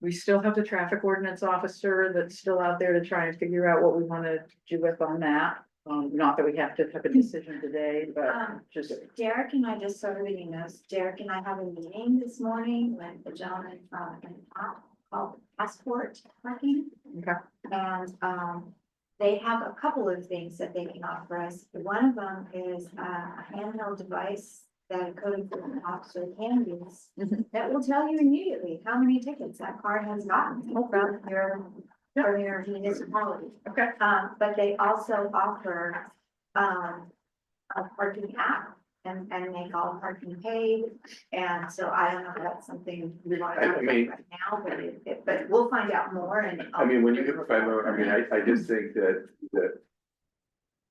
We still have the traffic ordinance officer that's still out there to try and figure out what we want to do with on that. Not that we have to have a decision today, but just. Derek and I, just so everybody knows, Derek and I have a meeting this morning with the gentleman from called Passport Parking. Okay. And they have a couple of things that they can offer us. One of them is a handheld device that a code enforcement officer can use that will tell you immediately how many tickets that car has gotten from your municipality. Okay. But they also offer a parking app and make all parking paid. And so I don't know if that's something we want to talk about right now, but we'll find out more. And I mean, when you get I mean, I just think that,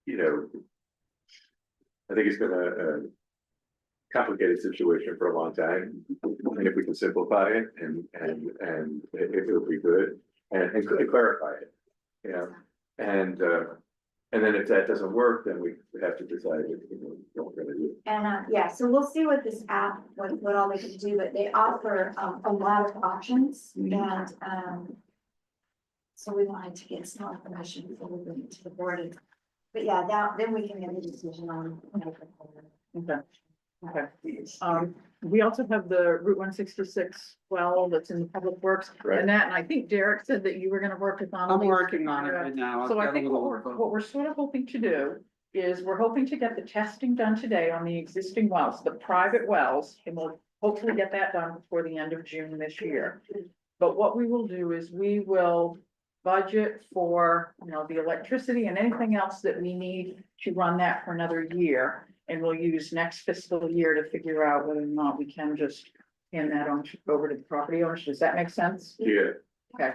you know, I think it's been a complicated situation for a long time. And if we can simplify it and it'll be good and clarify it, you know, and then if that doesn't work, then we have to decide what we're gonna do. And yeah, so we'll see what this app, what all they can do, but they offer a lot of options and so we wanted to get some information before we bring it to the board. But yeah, then we can make a decision on. Okay. Okay. We also have the Route 166 well that's in the public works, Right. and I think Derek said that you were gonna work with on. I'm working on it right now. So I've I got a think little- what we're sort of hoping to do is we're hoping to get the testing done today on the existing wells, the private wells, and we'll hopefully get that done before the end of June this year. But what we will do is we will budget for, you know, the electricity and anything else that we need to run that for another year. And we'll use next fiscal year to figure out whether or not we can just hand that on over to the property owners. Does that make sense? Yeah. Okay.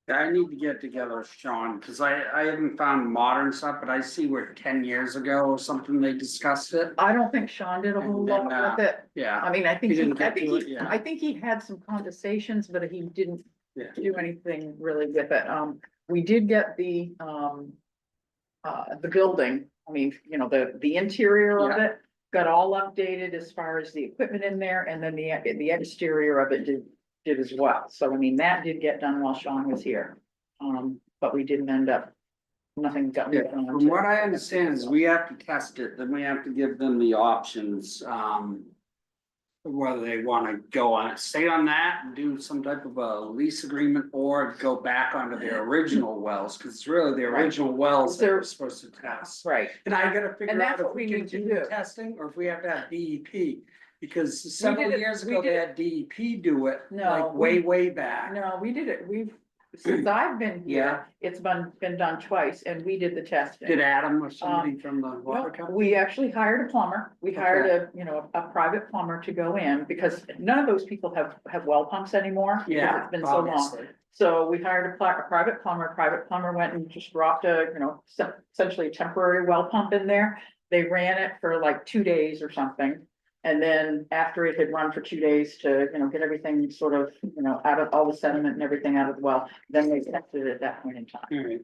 I need to get together with Sean, cause I haven't found modern stuff, but I see where 10 years ago or something they discussed it. I don't think Sean did a whole And lot then, with it. Yeah, I mean, I think, He didn't get to it, yeah. I think he had some conversations, but he didn't yeah. do anything really with it. We did get the building, I mean, you know, the interior of it got all updated as far as the equipment in there, and then the exterior of it did as well. So, I mean, that did get done while Sean was here. But we didn't end up, nothing got. Yeah, from what I understand is we have to test it, then we have to give them the options, whether they wanna go on it, stay on that and do some type of a lease agreement or go back onto their original wells, cause it's really the original wells that we're supposed to test. Right. And I gotta And figure that's out if what we we need to continue do. testing or if we have to have DEP. Because several years ago, we they did had DEP do it, No, like way back. No, we did it. Since I've been here, it's been done twice, and we did the testing. Did Adam or somebody from the water No, company? we actually hired a plumber. We hired a private plumber to go in because none of those people have well pumps anymore. because Yeah, It's been so long. obviously. So we hired a private plumber went and just dropped essentially a temporary well pump in there. They ran it for like 2 days or something. And then after it had run for 2 days to, get everything sort of, out of all the sediment and everything out of the well, then they tested it at that point in time. Alright.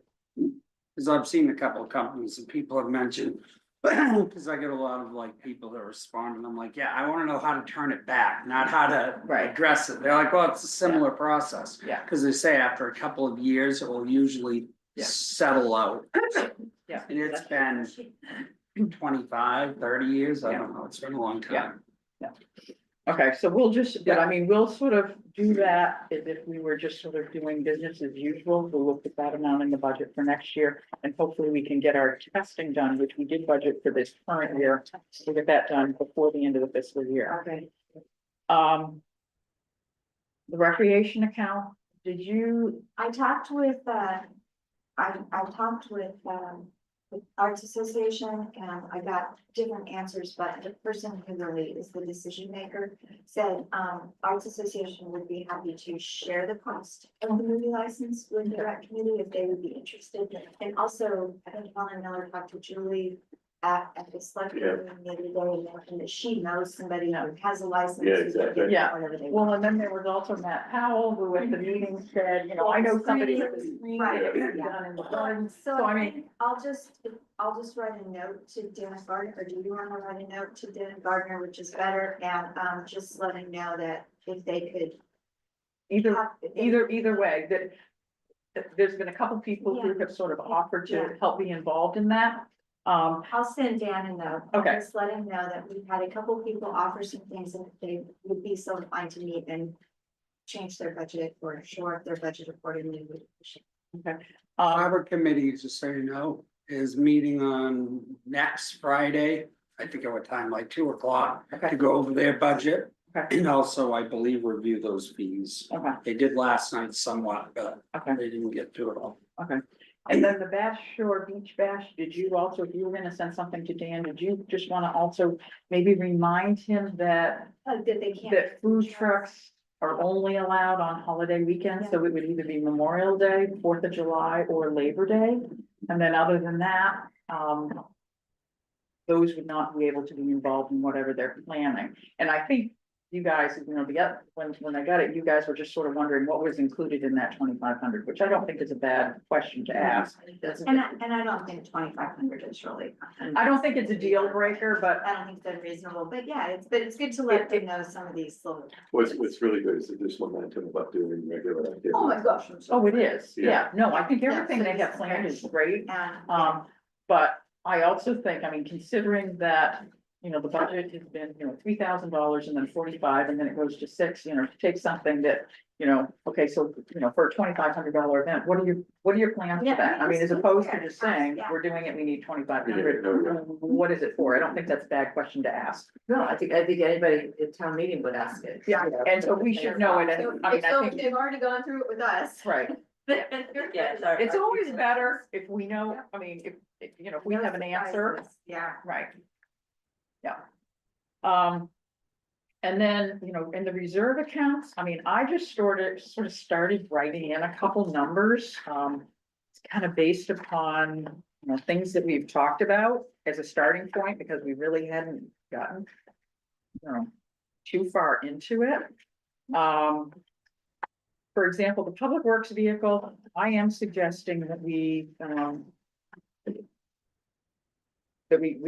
Cause I've seen a couple of companies and people have mentioned, cause I get a lot of like people that respond and I'm like, yeah, I wanna know how to turn it back, not how to Right. address it. They're like, well, it's a similar process. Yeah. Cause they say after a couple of years, it will usually Yeah. settle out. Yeah. And it's been 25, 30 years, I don't know, it's been a long time. Okay, so we'll just, but I mean, we'll sort of do that as if we were just sort of doing business as usual. We'll look at that amount in the budget for next year. And hopefully we can get our testing done, which we did budget for this current year. We'll get that done before the end of the fiscal year. Okay. The recreation account, I talked with, with Arts Association and I got different answers, but the person who really is the decision maker said, Arts Association would be happy to share the cost of the movie license with the rec committee if they would be interested. And also, I think Helen Miller talked to Julie at the Selectboard meeting the other day and mentioned that she knows somebody who has a license. Yeah, exactly. Yeah. Whatever they well, want. and then there was also Matt Powell, who at the meeting said, I know somebody who was Right, down in the garden. So I mean, mean, I'll just write a note to Dennis Gardner, or do you want to write a note to Dennis Gardner, which is better, and just let him know that if either, have- either way, that there's been a couple people who have sort of offered to Yeah. help be involved in that. I'll send Dan a note. Okay. Just let him know that we've had a couple people offer some things and they would be so inclined to meet and change their budget or shore up their budget accordingly. Harbor Committee, just so you know, is meeting on next Friday. I think at what time, like 2 o'clock, Okay. to go over their budget. Okay. And also, I believe, review those fees. Okay, They did last night somewhat, but okay. they didn't get to it all. And then the Bass Shore Beach Bash, did you also, if you were gonna send something to Dan, did you just wanna also maybe remind him that, That they can't. that food trucks are only allowed on holiday weekends? So it would either be Memorial Day, 4th of July, or Labor Day. And then other than that, those would not be able to be involved in whatever they're planning. And I think you guys, when I got it, you guys were just sort of wondering what was included in that 2,500, which I don't think is a bad question to ask. And I don't think 2,500 is really. I don't think it's a deal breaker, but I don't think they're reasonable, but yeah, it's good to let them know some of these little. What's really good is that there's momentum about doing regular activities. Oh my gosh. I'm so oh, it is. Yeah. Yeah, no, I think Yeah, everything so they have it's planned great. is great. And, But I also think, I mean, considering that, the budget has been, $3,000 and then 45, and then it goes to 6, to take something that, okay, so, for a $2,500 event, what are your plans for Yeah, that? I mean, as it's opposed to fair. just saying, Yeah. we're doing it, we need Yeah, 2,500. no, yeah. What is it for? I don't think that's a bad question to ask. No, I think anybody at town meeting would ask it. Yeah, and so we should know it, so and I mean, I so think, they've already gone through it with us. right. Yeah, It's always better if we know, I mean, if we have an answer, Yeah. right? Yeah. And then, in the reserve accounts, I mean, I just sort of started writing in a couple numbers. It's kind of based upon, things that we've talked about as a starting point, because we really hadn't gotten, too far into it. For example, the public works vehicle, I am suggesting that we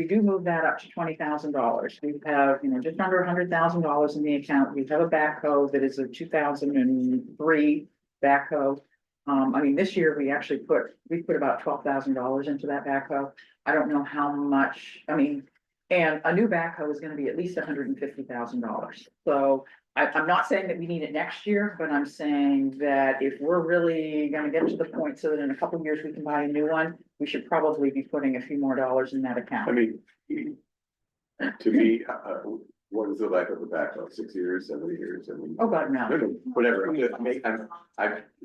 do move that up to $20,000. We have, just under $100,000 in the account. We have a backhoe that is a 2003 backhoe. I mean, this year we put about $12,000 into that backhoe. I don't know how much, I mean, and a new backhoe is gonna be at least $150,000. So I'm not saying that we need it next year, but I'm saying that if we're really gonna get to the point so that in a couple of years we can buy a new one, we should probably be putting a few more dollars in that I account. mean, to me, what is the life of a backhoe? 6 years, 7 years? I mean, Oh, God, no. whatever. I'm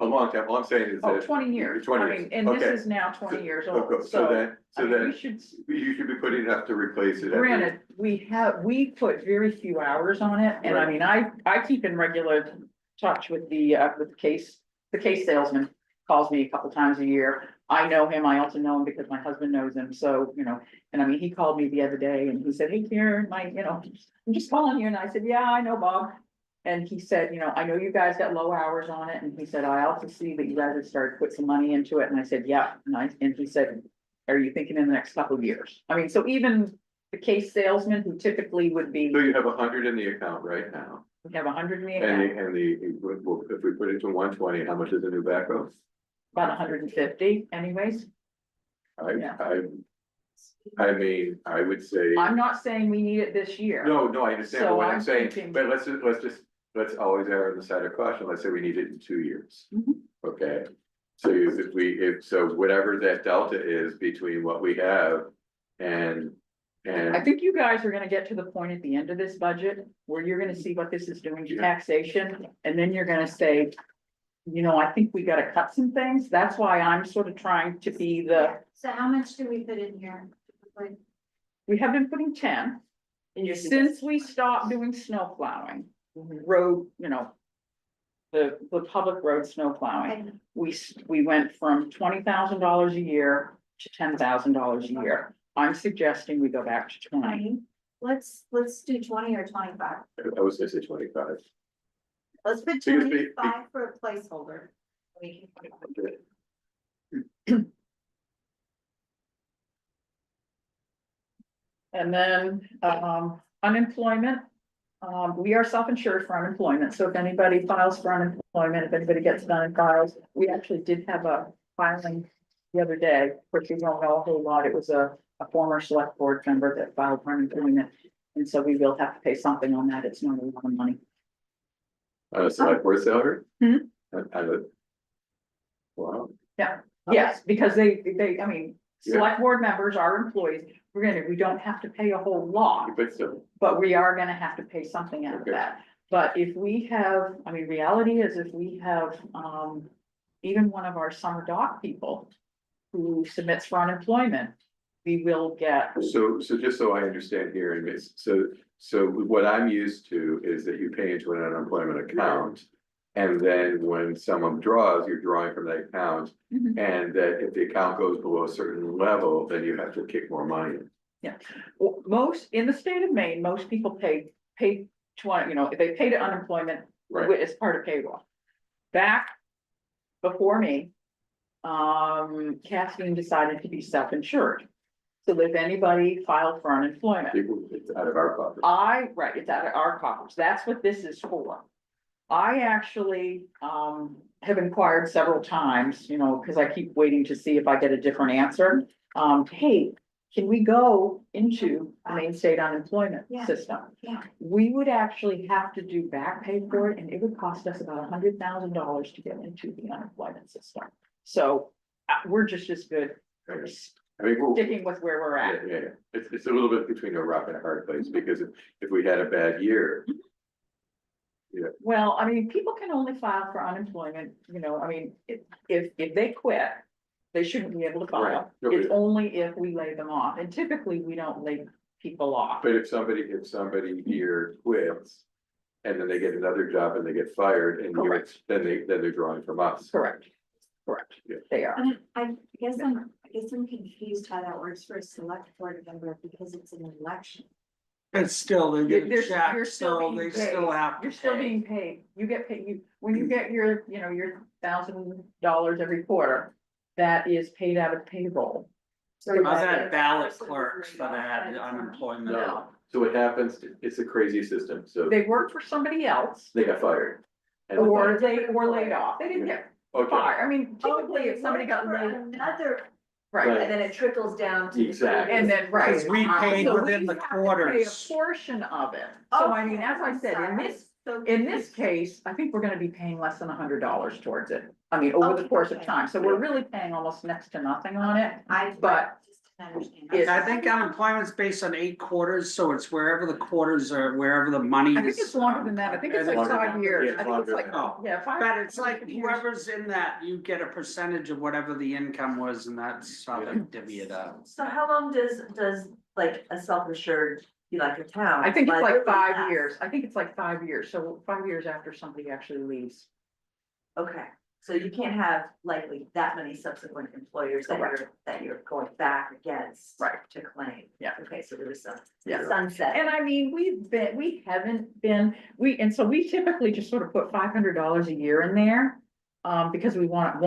a long time. All I'm saying is Oh, that. 20 years. 20 I years. mean, and this Okay. is now 20 years So old, then, I mean, we should, you should be putting enough to replace it. every- granted, we put very few hours on it, and I Right. mean, I keep in regular touch with the case salesman. Calls me a couple times a year. I know him, I also know him because my husband knows him, so, and I mean, he called me the other day and he said, hey, Karen, I'm just calling you, and I said, yeah, I know, Bob. And he said, I know you guys got low hours on it, and he said, I also see that you guys have started to put some money into it, and I said, yeah, and he said, are you thinking in the next couple of years? I mean, so even the case salesman who typically would be, So you have 100 in the account right now, we have 100 in the and account, if we put it to 120, how much is a new backhoe? about 150 anyways. Yeah. I mean, I would say, I'm not saying we need it this year. no, I understand, So but what I'm I'm saying, thinking- but let's always err on the side of caution, let's say we need it in 2 years. Mhm. Okay, so so whatever that delta is between what we have and. I think you guys are gonna get to the point at the end of this budget where you're gonna see what this is doing to taxation, and then you're gonna say, I think we gotta cut some things. That's why I'm sort of trying to be So how much do we put in here? we have been putting 10. Since we stopped doing snow plowing, road, the public road snow plowing, And we went from $20,000 a year to $10,000 a year. I'm suggesting we go back to 20. let's do 20 or 25. I was gonna say 25. Let's put Because 25 for a placeholder. We can- And then, unemployment, We are self-insured for unemployment, so if anybody files for unemployment, if anybody gets done and files, we actually did have a filing the other day, which we don't know a whole lot, it was a former select board member that filed for unemployment. And so we will have to pay something on that, it's not a lot of money. On a select board salary? Hmm? Wow. Yes, because I mean, Yeah. select board members are employees, we don't have to pay a whole lot. But still, But we are gonna have to pay something out of Okay. that. But if we have, I mean, reality is if we have, even one of our summer dock people who submits for unemployment, we will get, so just so I understand here, and it's, so what I'm used to is that you pay into an unemployment account. And then when someone draws, you're drawing from that account, and that if the account goes below a certain level, then you have to kick more money in. well, most, in the state of Maine, most people pay 20, if they pay to unemployment Right, as part of payroll. Back before me, Castine decided to be self-insured. So if anybody filed for unemployment, people, it's out of our pocket. right, it's out of our coffers, that's what this is for. I actually, have inquired several times, because I keep waiting to see if I get a different answer. Hey, can we go into the Maine State Unemployment Yeah. System? Yeah. We would actually have to do back pay for it, and it would cost us about $100,000 to get into the unemployment system. So, we're just as good I mean, we'll, sticking with where we're yeah, at. yeah, yeah. It's a little bit between a rock and a hard place, because if we had a bad year. Well, I mean, people can only file for unemployment, I mean, if they quit, they shouldn't be able to Right. file. No, It's but- only if we lay them off, and typically we don't lay people off. But if somebody here quits. And then they get another job and they get fired, and Correct. then they're drawing from us. Correct, Yeah. they are. And I guess I'm confused how that works for a select board member because it's an election. But still, they You're- get a you're check, still so being they paid. still have to You're still pay. being paid, you get paid, when you get your, your $1,000 every quarter, that is paid out of payroll. So I've it's- had ballot clerks that had unemployment. No, so what happens, it's a crazy system, so They work for somebody else, they got fired. And or they were laid off, they didn't get Okay, fired, I mean, Oh, typically if somebody got laid. Another, Right, Right. And then it trickles down to. Exactly. and then, right. Because we paid So within we the have to pay quarters. A portion of it, so I mean, as I said, in this case, I think we're gonna be paying less than $100 towards it. I mean, over the course of time, so we're really paying almost next to nothing on it, but just didn't understand. it's- I think unemployment's based on 8 quarters, so it's wherever the quarters are, wherever the money is. I think it's longer than that, I think it's like Longer than 5 that. years, Yeah, I think it's longer like, than that. yeah, 5. But it's like years. whoever's in that, you get a percentage of whatever the income was, and that's how they divvy it up. So how long does like a self-insured be like a town? I think it's like liability 5 last? years, I think it's like 5 years, so 5 years after somebody actually leaves. Okay, so you can't have likely that many subsequent employers Correct. that you're going back against. Right. To claim. Yeah. Okay, so there is some Yeah. sunset. And I mean, we haven't been, and so we typically just sort of put $500 a year in there. Because we want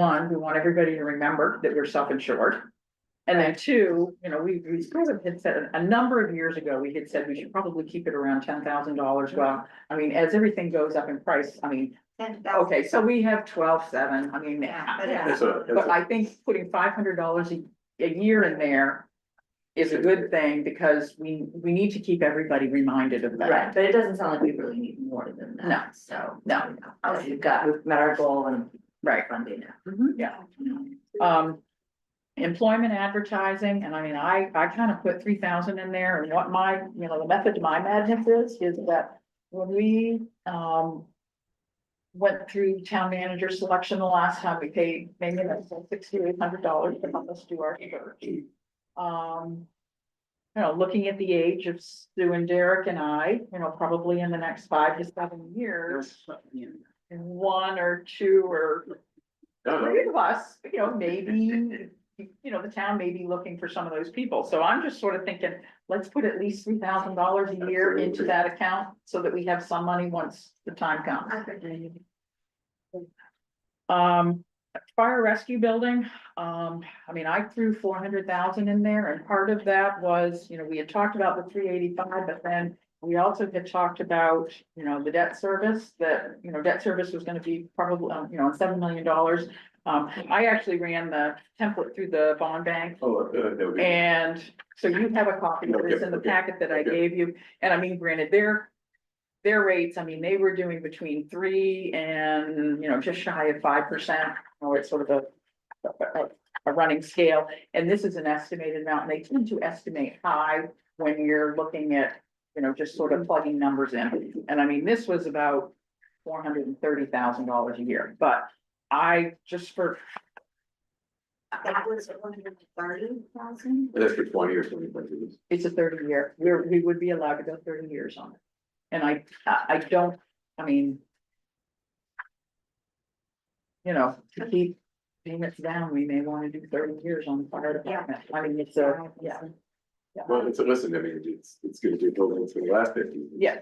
everybody to remember that we're self-insured. And then 2, we sort of had said, a number of years ago, we had said we should probably keep it around $10,000. Well, I mean, as everything goes up in price, I mean, And that's- okay, so we have 12,700, I mean, Yeah, but yeah. That's But I think putting $500 a year in there is a good thing, because we need to keep everybody reminded of Right, that. but it doesn't sound like we really need more than that. No. So. No. We've met our goal and Right. funding now. Yeah. Employment advertising, and I mean, I kind of put 3,000 in there, and what my, the method to my madness is that when we, went through town manager selection the last time, we paid maybe $6,800 to help us do our search. Looking at the age of Sue and Derek and I, probably in the next 5 to 7 years, 1 or 2 or No, 3 of us, maybe, the town may be looking for some of those people. So I'm just sort of thinking, let's put at least $3,000 a year into Absolutely. that account so that we have some money once the time comes. Fire rescue building, I mean, I threw 400,000 in there, and part of that was, we had talked about the 385, but then we also had talked about, you know, the debt service, that, you know, debt service was gonna be probably, you know, $7 million. I actually ran the template through the bond bank. Oh, that would be. And so you have a copy of this in the Okay, packet that I okay. gave you, and I mean, granted, their rates, I mean, they were doing between 3 and, you know, just shy of 5%, or it's sort of a running scale, and this is an estimated amount, and they tend to estimate high when you're looking at, you know, just sort of plugging numbers in, and I mean, this was about $430,000 a year, but I just for, That was 130,000. That's for 20 or 25 years. it's a 30-year, we would be allowed to go 30 years on it. And I don't, I mean. You know, to keep payments down, we may wanna do 30 years on the fire department, I mean, it's a, yeah. Well, it's a listen, I mean, it's gonna do buildings for the last 50 years. Yeah.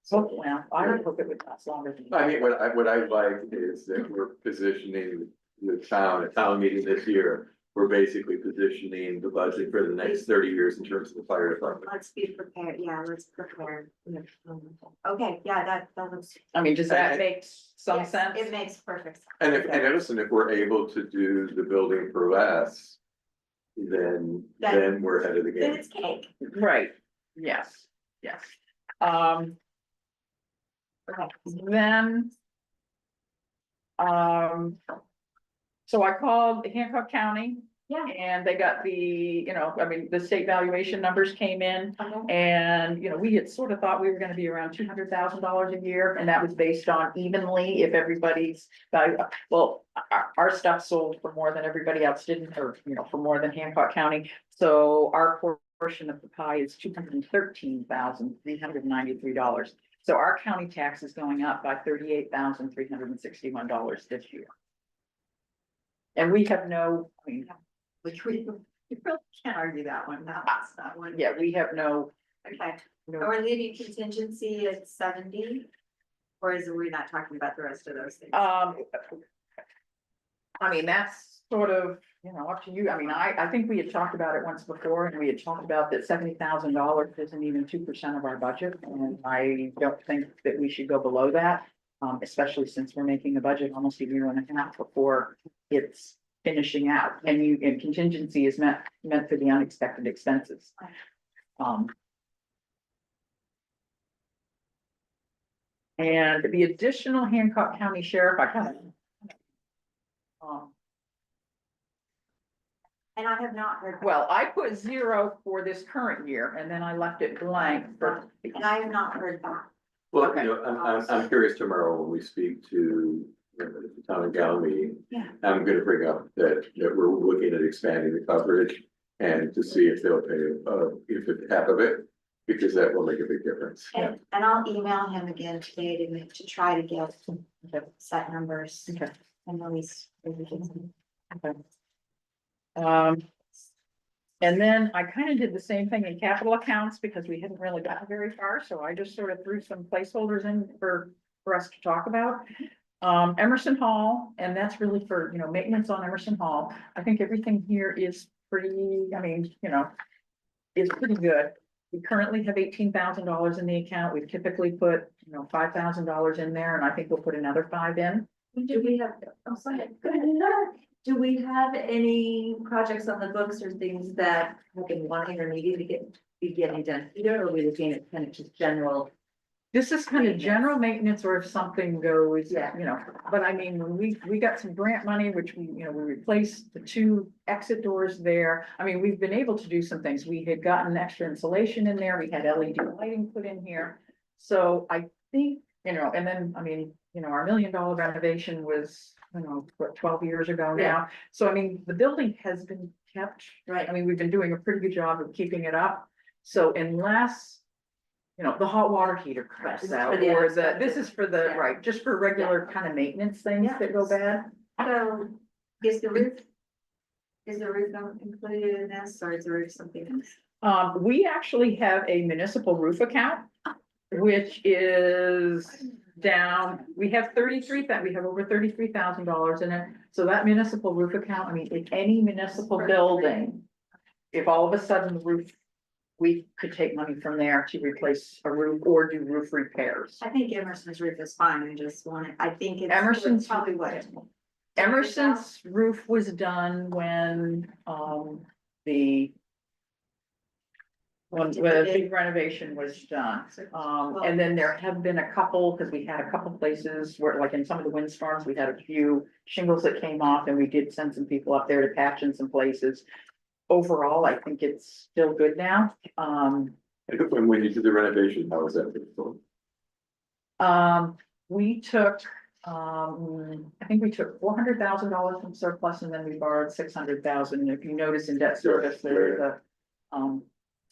So, well, I would hope it would last longer than. I mean, what I like is that we're positioning the town, at town meeting this year, we're basically positioning the budget for the next 30 years in terms of the fire department. Let's be prepared, yeah, let's prepare. Okay, yeah, that looks. I mean, does that make some Yes, sense? It makes perfect sense. And listen, if we're able to do the building for less, then we're ahead of the Then game. it's cake. Right, yes, yes. Then. So I called Hancock County. Yeah. And they got the, you know, I mean, the state valuation numbers came in. Okay. And, you know, we had sort of thought we were gonna be around $200,000 a year, and that was based on evenly if everybody's value. Well, our stuff sold for more than everybody else didn't, or, you know, for more than Hancock County. So our portion of the pie is $213,393. So our county tax is going up by $38,361 this year. And we have no, I mean, Which we really can't argue that one, that's that one. yeah, we have no, Okay, no. are we leaving contingency at 70? Or is we not talking about the rest of those things? I mean, that's sort of, you know, up to you. I mean, I think we had talked about it once before, and we had talked about that $70,000 isn't even 2% of our budget. And I don't think that we should go below that, especially since we're making a budget almost a year and a half before it's finishing out. And contingency is meant for the unexpected expenses. And the additional Hancock County Sheriff, I kind of. And I have not heard. Well, I put 0 for this current year, and then I left it blank for. And I have not heard back. Well, Okay. you know, I'm curious tomorrow when we speak to the town and gal meeting. Yeah. I'm gonna bring up that we're looking at expanding the coverage and to see if they'll pay, if it's half of it, because that will make a big difference. And I'll email him again today to try to get set numbers. Okay. And release. And then I kind of did the same thing in capital accounts because we hadn't really gotten very far, so I just sort of threw some placeholders in for us to talk about. Emerson Hall, and that's really for, you know, maintenance on Emerson Hall. I think everything here is pretty, I mean, you know, is pretty good. We currently have $18,000 in the account. We've typically put, you know, $5,000 in there, and I think we'll put another 5 in. Do we have, oh, sorry, go ahead. Do we have any projects on the books or things that have been wanting or needing to be getting done here, or are we looking at kind of just general? This is kind of general maintenance, or if something goes, Yeah. you know, but I mean, when we got some grant money, which we, you know, we replaced the 2 exit doors there. I mean, we've been able to do some things. We had gotten extra insulation in there. We had LED lighting put in here. So I think, you know, and then, I mean, you know, our $1 million renovation was, you know, what, 12 years ago now. Yeah. So I mean, the building has been kept, Right. I mean, we've been doing a pretty good job of keeping it up. So unless, you know, the hot water heater cracks This is out, for the or unexpected. this is for the, Yeah. right, just for regular kind of maintenance things Yeah. that go bad. So is the roof included in this, or is the roof something else? We actually have a municipal roof account, which is down, we have we have over $33,000 in it. So that municipal roof account, I mean, if any municipal building, if all of a sudden the roof we could take money from there to replace a roof or do roof repairs. I think Emerson's roof is fine, I just want it, I think it's. Emerson's- Probably what. Emerson's roof was done when, when the big renovation was done. And then there have been a couple, because we had a couple places where, like in some of the windstorms, we had a few shingles that came off and we did send some people up there to patch in some places. Overall, I think it's still good now. And when you did the renovation, how was that? We took, I think we took $400,000 from surplus and then we borrowed 600,000. If you notice in debt service, there's a,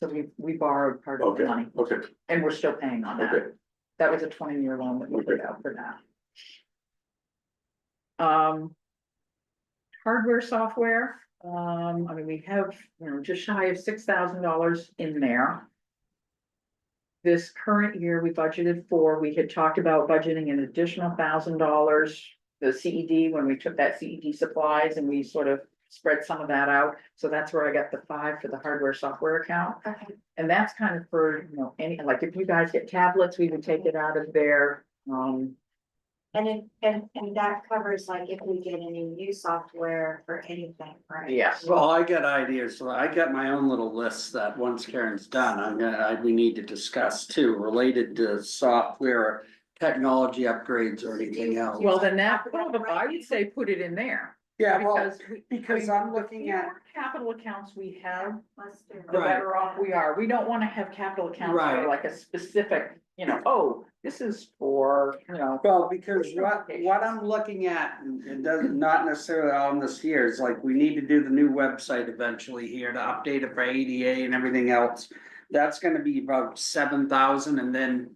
so we borrowed part of the Okay, money okay, and we're still paying on that. okay. That was a 20-year loan that we put out for that. Hardware, software, I mean, we have, just shy of $6,000 in there. This current year, we budgeted for, we had talked about budgeting an additional $1,000. The CED, when we took that CED supplies and we sort of spread some of that out. So that's where I got the 5 for the hardware, software account. Okay, And that's kind of for, any, like if you guys get tablets, we would take it out of there. and that covers like if we get any new software for anything, right? Yes. Well, I got ideas, so I got my own little list that once Karen's done, we need to discuss too, related to software, technology upgrades or anything else. Well, then that, I would say put it in there. Yeah, well, Because I'm the looking at, fewer capital accounts we have, Let's do the it. Right. better off we are. We don't wanna have capital accounts Right. for like a specific, oh, this is for, well, because what I'm looking at, and it doesn't, not necessarily on this here, is like, we need to do the new website eventually here to update it for ADA and everything else. That's gonna be about 7,000, and then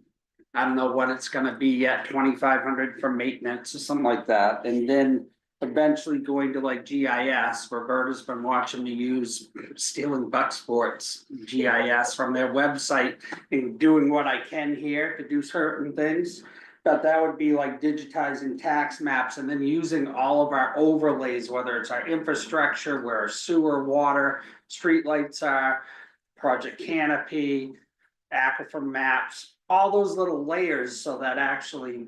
I don't know what it's gonna be yet, 2,500 for maintenance or something like that, and then eventually going to like GIS. Roberta's been watching me use Stealing Bucksport's GIS from their website and doing what I can here to do certain things. But that would be like digitizing tax maps and then using all of our overlays, whether it's our infrastructure, where our sewer, water, streetlights are, project canopy, aquifer maps, all those little layers, so that actually,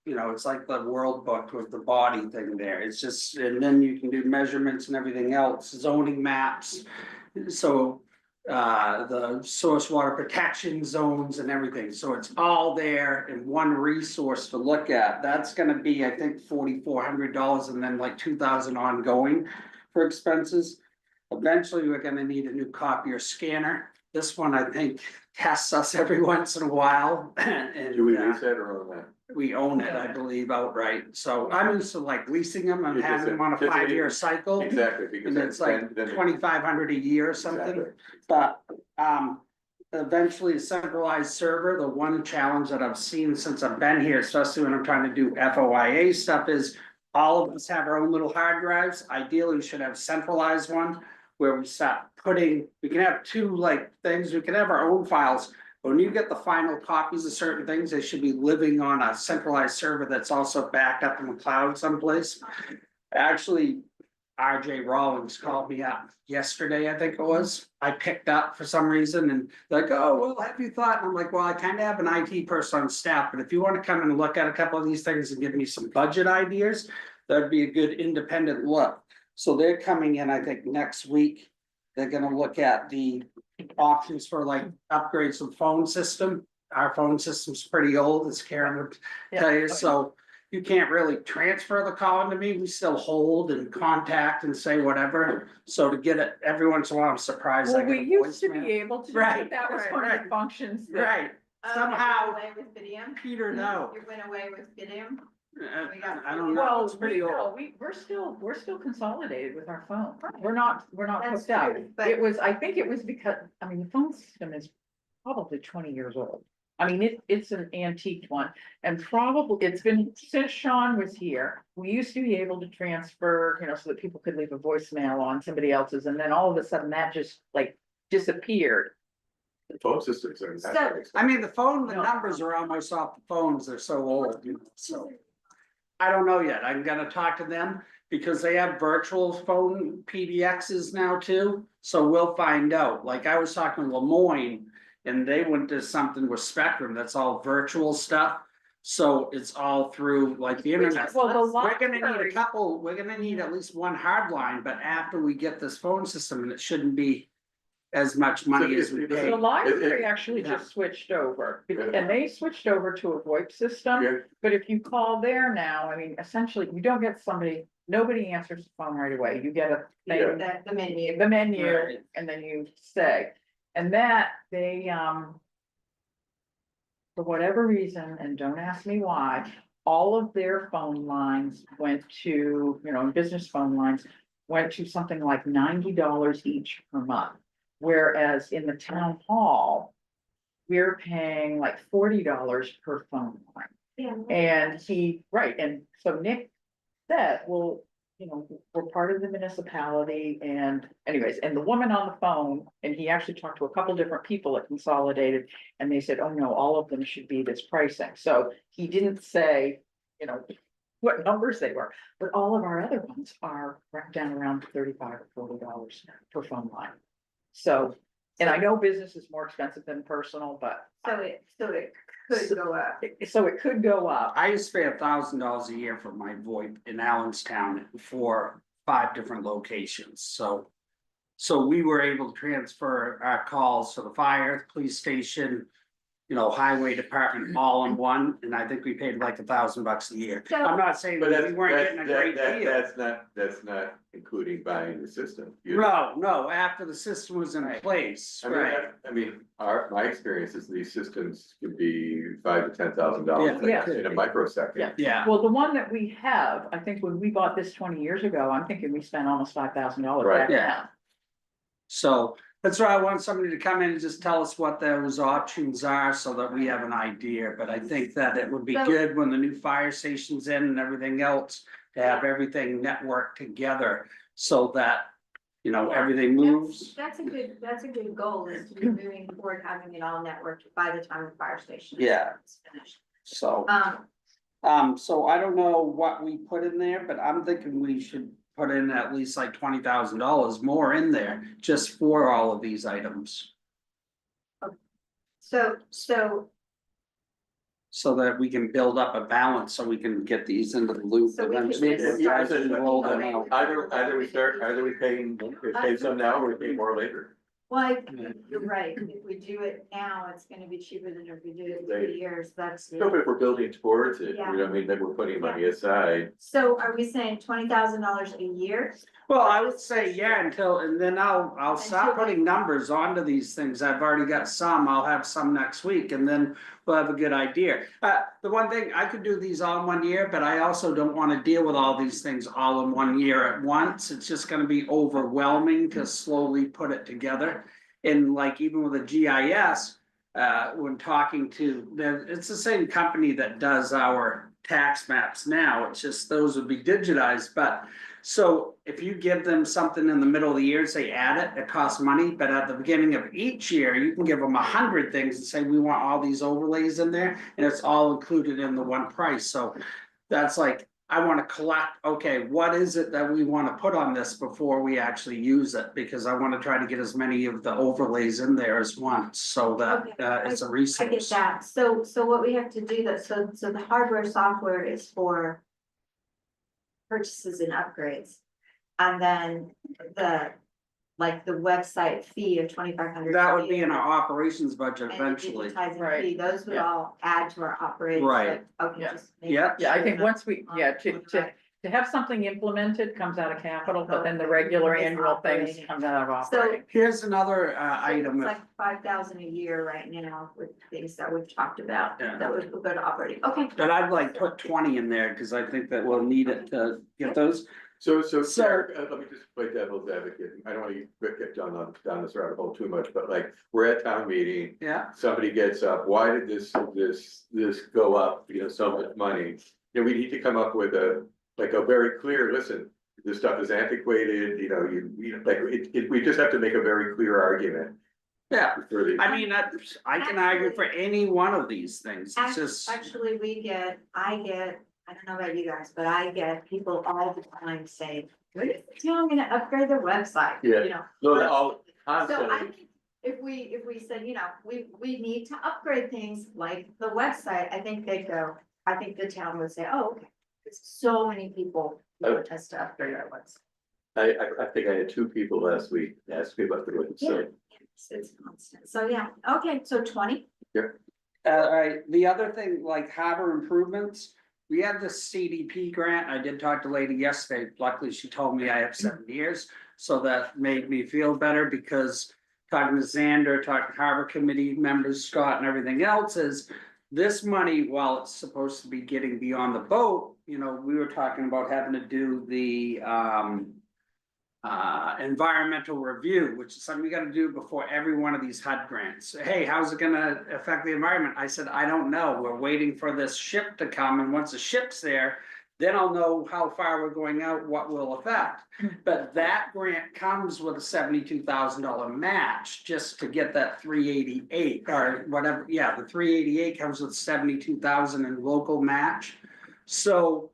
it's like the World Book with the body thing there. It's just, and then you can do measurements and everything else, zoning maps. So, the source water protection zones and everything. So it's all there in one resource to look at. That's gonna be, I think, $4,400 and then like 2,000 ongoing for expenses. Eventually, we're gonna need a new copier scanner. This one, I think, tests us every once in a while. And Do we lease that or own that? we own it, I believe, outright. So I'm used to like leasing them and Yeah, having them on a just- 5-year cycle. Exactly, because And it's like then 2,500 a year or something. Exactly. But eventually a centralized server, the one challenge that I've seen since I've been here, especially when I'm trying to do FOIA stuff, is all of us have our own little hard drives. Ideally, we should have a centralized one where we start putting, we can have 2 like things, we can have our own files. But when you get the final copies of certain things, they should be living on a centralized server that's also backed up in the cloud someplace. Actually, RJ Rawlings called me up yesterday, I think it was. I picked up for some reason and like, oh, well, have you thought? And I'm like, well, I kind of have an IT person on staff, but if you want to come and look at a couple of these things and give me some budget ideas, that'd be a good independent look. So they're coming in, I think, next week. They're gonna look at the options for like upgrades to the phone system. Our phone system's pretty old, as Karen would tell you, so you can't really transfer the call into me. We still hold and contact and say whatever. So to get it, every once in a while, I'm surprised. I well, get we a used to voicemail. be able to, Right, that was right, one of right. the functions that. Right, Oh, somehow, you went away with Fidium? Peter, no. You went away with Fidium? I don't know, Well, it's pretty old. no, we're still consolidated with our phone. We're not That's hooked up. true, but- It was, I think it was because, the phone system is probably 20 years old. It's an antique one and probably it's been since Sean was here. We used to be able to transfer, so that people could leave a voicemail on somebody else's and then all of a sudden that just like disappeared. The phone systems are. So- I mean, the phone, the No. numbers are almost off the phones, they're so old, so. I don't know yet. I'm gonna talk to them because they have virtual phone PBXs now too. So we'll find out. Like I was talking to Lemoyne and they went to something with Spectrum that's all virtual stuff. So it's all through like the internet. Well, the We're gonna need a library, couple, we're gonna need at least one hard line, but after we get this phone system, and it shouldn't be as much money as we So pay. the library It- actually yeah. just switched over, Yeah. and they switched over to a VoIP system. Yeah. But if you call there now, I mean, essentially, you don't get somebody, nobody answers the phone right away, you get a thing, The menu. the menu, Right. and then you say, and that, they, for whatever reason, and don't ask me why, all of their phone lines went to, business phone lines, went to something like $90 each per month. Whereas in the town hall, we're paying like $40 per phone line. Yeah. And right, and so Nick said, well, we're part of the municipality and anyways, and the woman on the phone, and he actually talked to a couple different people at Consolidated. And they said, oh no, all of them should be this pricing. So he didn't say, what numbers they were, but all of our other ones are down around $35 or $40 per phone line. So, and I know business is more expensive than personal, but So it could go up. so it could go up. I used to pay $1,000 a year for my VoIP in Allenstown for 5 different locations, so. So we were able to transfer our calls to the fire, police station, highway department all in one, and I think we paid like $1,000 a year. So- I'm not saying But that that's, we weren't getting a great deal. that's not including buying the system. No, after the system was in place, I mean, right? my experience is these systems could be $5,000 to $10,000 Yeah. in a microsecond. Yeah. Yeah, Well, the one that we have, I think when we bought this 20 years ago, I'm thinking we spent almost $5,000 Right. back Yeah. then. so that's why I want somebody to come in and just tell us what those options are so that we have an idea, but I think that it would be So- good when the new fire station's in and everything else. To have everything networked together so that, everything moves. That's a good goal, is to be moving forward, having it all networked by the time the fire station. Yeah. is finished. So, Um, so I don't know what we put in there, but I'm thinking we should put in at least like $20,000 more in there just for all of these items. so So that we can build up a balance, so we can get these into the loop So we could eventually. just start And roll them looking out. Either we pay some now or we pay more later. well, you're right, if we do it now, it's gonna be cheaper than if we do it in 3 years, that's. So if we're building towards it, Yeah. maybe we're putting money aside. So are we saying $20,000 a year? Well, I would say, yeah, and then I'll start Until- putting numbers onto these things. I've already got some, I'll have some next week, and then we'll have a good idea. The one thing, I could do these all in 1 year, but I also don't wanna deal with all these things all in 1 year at once. It's just gonna be overwhelming to slowly put it together. And like even with a GIS, when talking to, it's the same company that does our tax maps now, it's just those would be digitized, but. So if you give them something in the middle of the year and say add it, it costs money, but at the beginning of each year, you can give them 100 things and say, we want all these overlays in there, and it's all included in the one price, so. That's like, I wanna collect, okay, what is it that we wanna put on this before we actually use it, because I wanna try to get as many of the overlays in there as once, so that it's a I resource. get that, so what we have to do though, so the hardware, software is for purchases and upgrades. And then the website fee of 2,500. That would be in our operations budget And the eventually. digitizing Right. fee, those would Yeah. all add to our operating. Right. Okay. Yeah. just make Yeah. Yeah, I sure think that- once we, to have something implemented comes out of capital, but then the regular It's annual things operating. come out of So- operating. Here's another So item, It's if- like 5,000 a year right now with things that we've talked about, Yeah. that would go to operating, okay. but I'd like put 20 in there, cause I think that we'll need it to get those. So, So- Derek, let me just play devil's advocate. I don't want to get down this rabbit hole too much, but like, we're at town meeting. Yeah, Somebody gets up, why did this go up, so much money? We need to come up with a very clear, listen, this stuff is antiquated, we just have to make a very clear argument yeah, for the. I mean, I can argue for any one of these things, it's just, Actually, I get I don't know about you guys, but I get people all the time saying, when is the town gonna upgrade their website? Yeah. You know. No, they're all So I constantly, think if we said, you know, we need to upgrade things like the website, I think I think the town would say, oh, okay. It's so many people want us to upgrade our website. I think I had 2 people last week ask me about the website. It's constant. So, yeah, okay, so 20. All right, the other thing, like harbor improvements, we had this CDP grant, I did talk to a lady yesterday, luckily she told me I have 7 years. So that made me feel better because talking to Xander, talking to harbor committee members, Scott and everything else is. This money, while it's supposed to be getting beyond the boat, you know, we were talking about having to do the environmental review, which is something we gotta do before every one of these HUD grants. Hey, how's it gonna affect the environment? I said, I don't know. We're waiting for this ship to come, and once the ship's there, then I'll know how far we're going out, what will affect. But that grant comes with a $72,000 match just to get that 388 or whatever. Yeah, the 388 comes with 72,000 in local match. So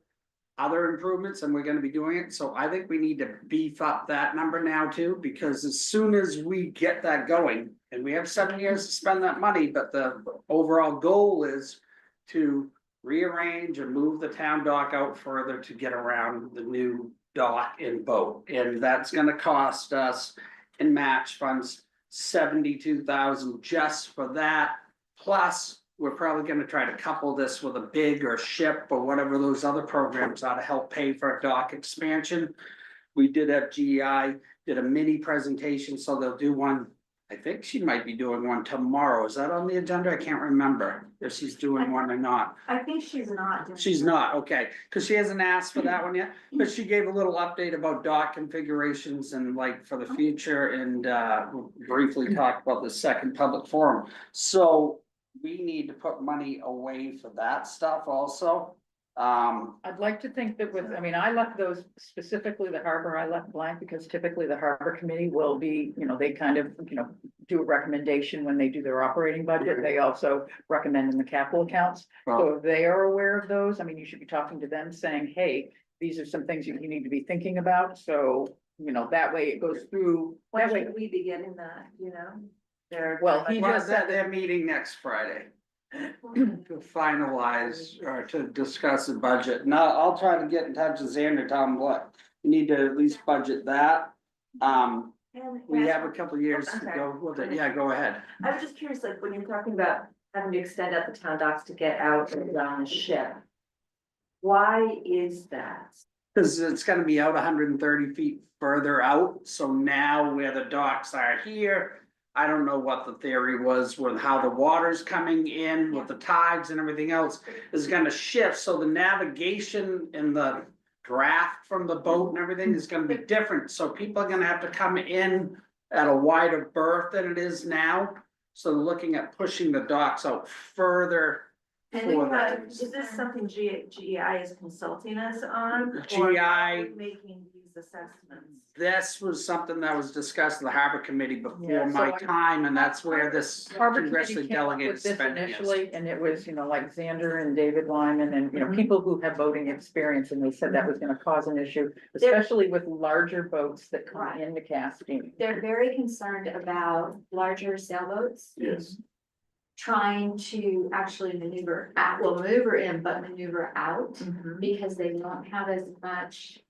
other improvements, and we're gonna be doing it, so I think we need to beef up that number now too, because as soon as we get that going, and we have 7 years to spend that money, but the overall goal is to rearrange and move the town dock out further to get around the new dock and boat, and that's gonna cost us in match funds 72,000 just for that, plus we're probably gonna try to couple this with a big or ship or whatever those other programs are to help pay for a dock expansion. We did have GEI, did a mini presentation, so they'll do one. I think she might be doing one tomorrow. Is that on the agenda? I can't remember if she's doing one or not. I think she's not. She's not, okay, cause she hasn't asked for that one yet, but she gave a little update about dock configurations and like for the future and briefly talked about the second public forum. So we need to put money away for that stuff also. I'd like to think that with, I mean, I left those specifically the harbor, I left blank because typically the harbor committee will be, you know, they kind of, you know, do a recommendation when they do their operating budget. They also recommend in the capital accounts. So if they are aware of those, I mean, you should be talking to them saying, hey, these are some things you need to be thinking about. So, you know, that way it goes through. When That way, should we be getting that, you know? They're. well, he well, just said that they're meeting next Friday to finalize or to discuss the budget. Now, I'll try to get in touch with Xander, tell him what, we need to at least budget that. We have a couple years to go with it. Yeah, go ahead. I was just curious, like, when you're talking about having to extend out the town docks to get out and on a ship. Why is that? Cause it's gonna be out 130 feet further out, so now where the docks are here. I don't know what the theory was with how the water's coming in with the tides and everything else is gonna shift, so the navigation and the draft from the boat and everything is gonna be different, so people are gonna have to come in at a wider berth than it is now. So looking at pushing the docks out further. And for that. is this something GEI is consulting us on? Or GEI are we making these assessments? This was something that was discussed in the harbor committee before Yeah, so my I- time, and that's where this Harbor Committee congressionally came up delegated with this spending is. initially, and it was, you know, like Xander and David Lyman and, you know, people who have boating experience, and they said that was gonna cause an issue, especially with larger boats that come Right. into Castine. They're very concerned about larger sailboats. yes. Trying to actually maneuver out, well, maneuver in, but maneuver out, because they won't have as much.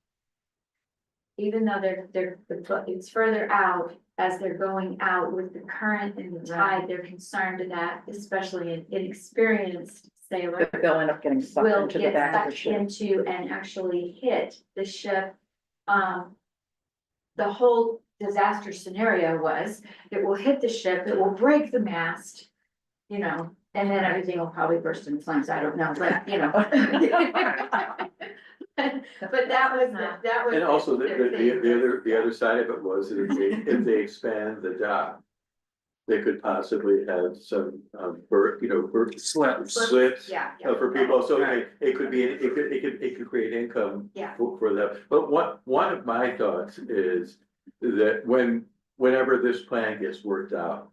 Even though it's further out, as they're going out with the current and the tide, they're concerned that, especially an inexperienced sailor. That they'll end up getting sucked Will into the get back of the sucked ship. into and actually hit the ship. The whole disaster scenario was, it will hit the ship, it will break the mast. You know, and then everything will probably burst into flames, I don't know, but you know. But that was. And also their thing. the other side of it was that if they expand the dock. They could possibly have some, birth slips. Yeah. For people, so Right. it could create income. Yeah. For them, but one of my thoughts is that whenever this plan gets worked out.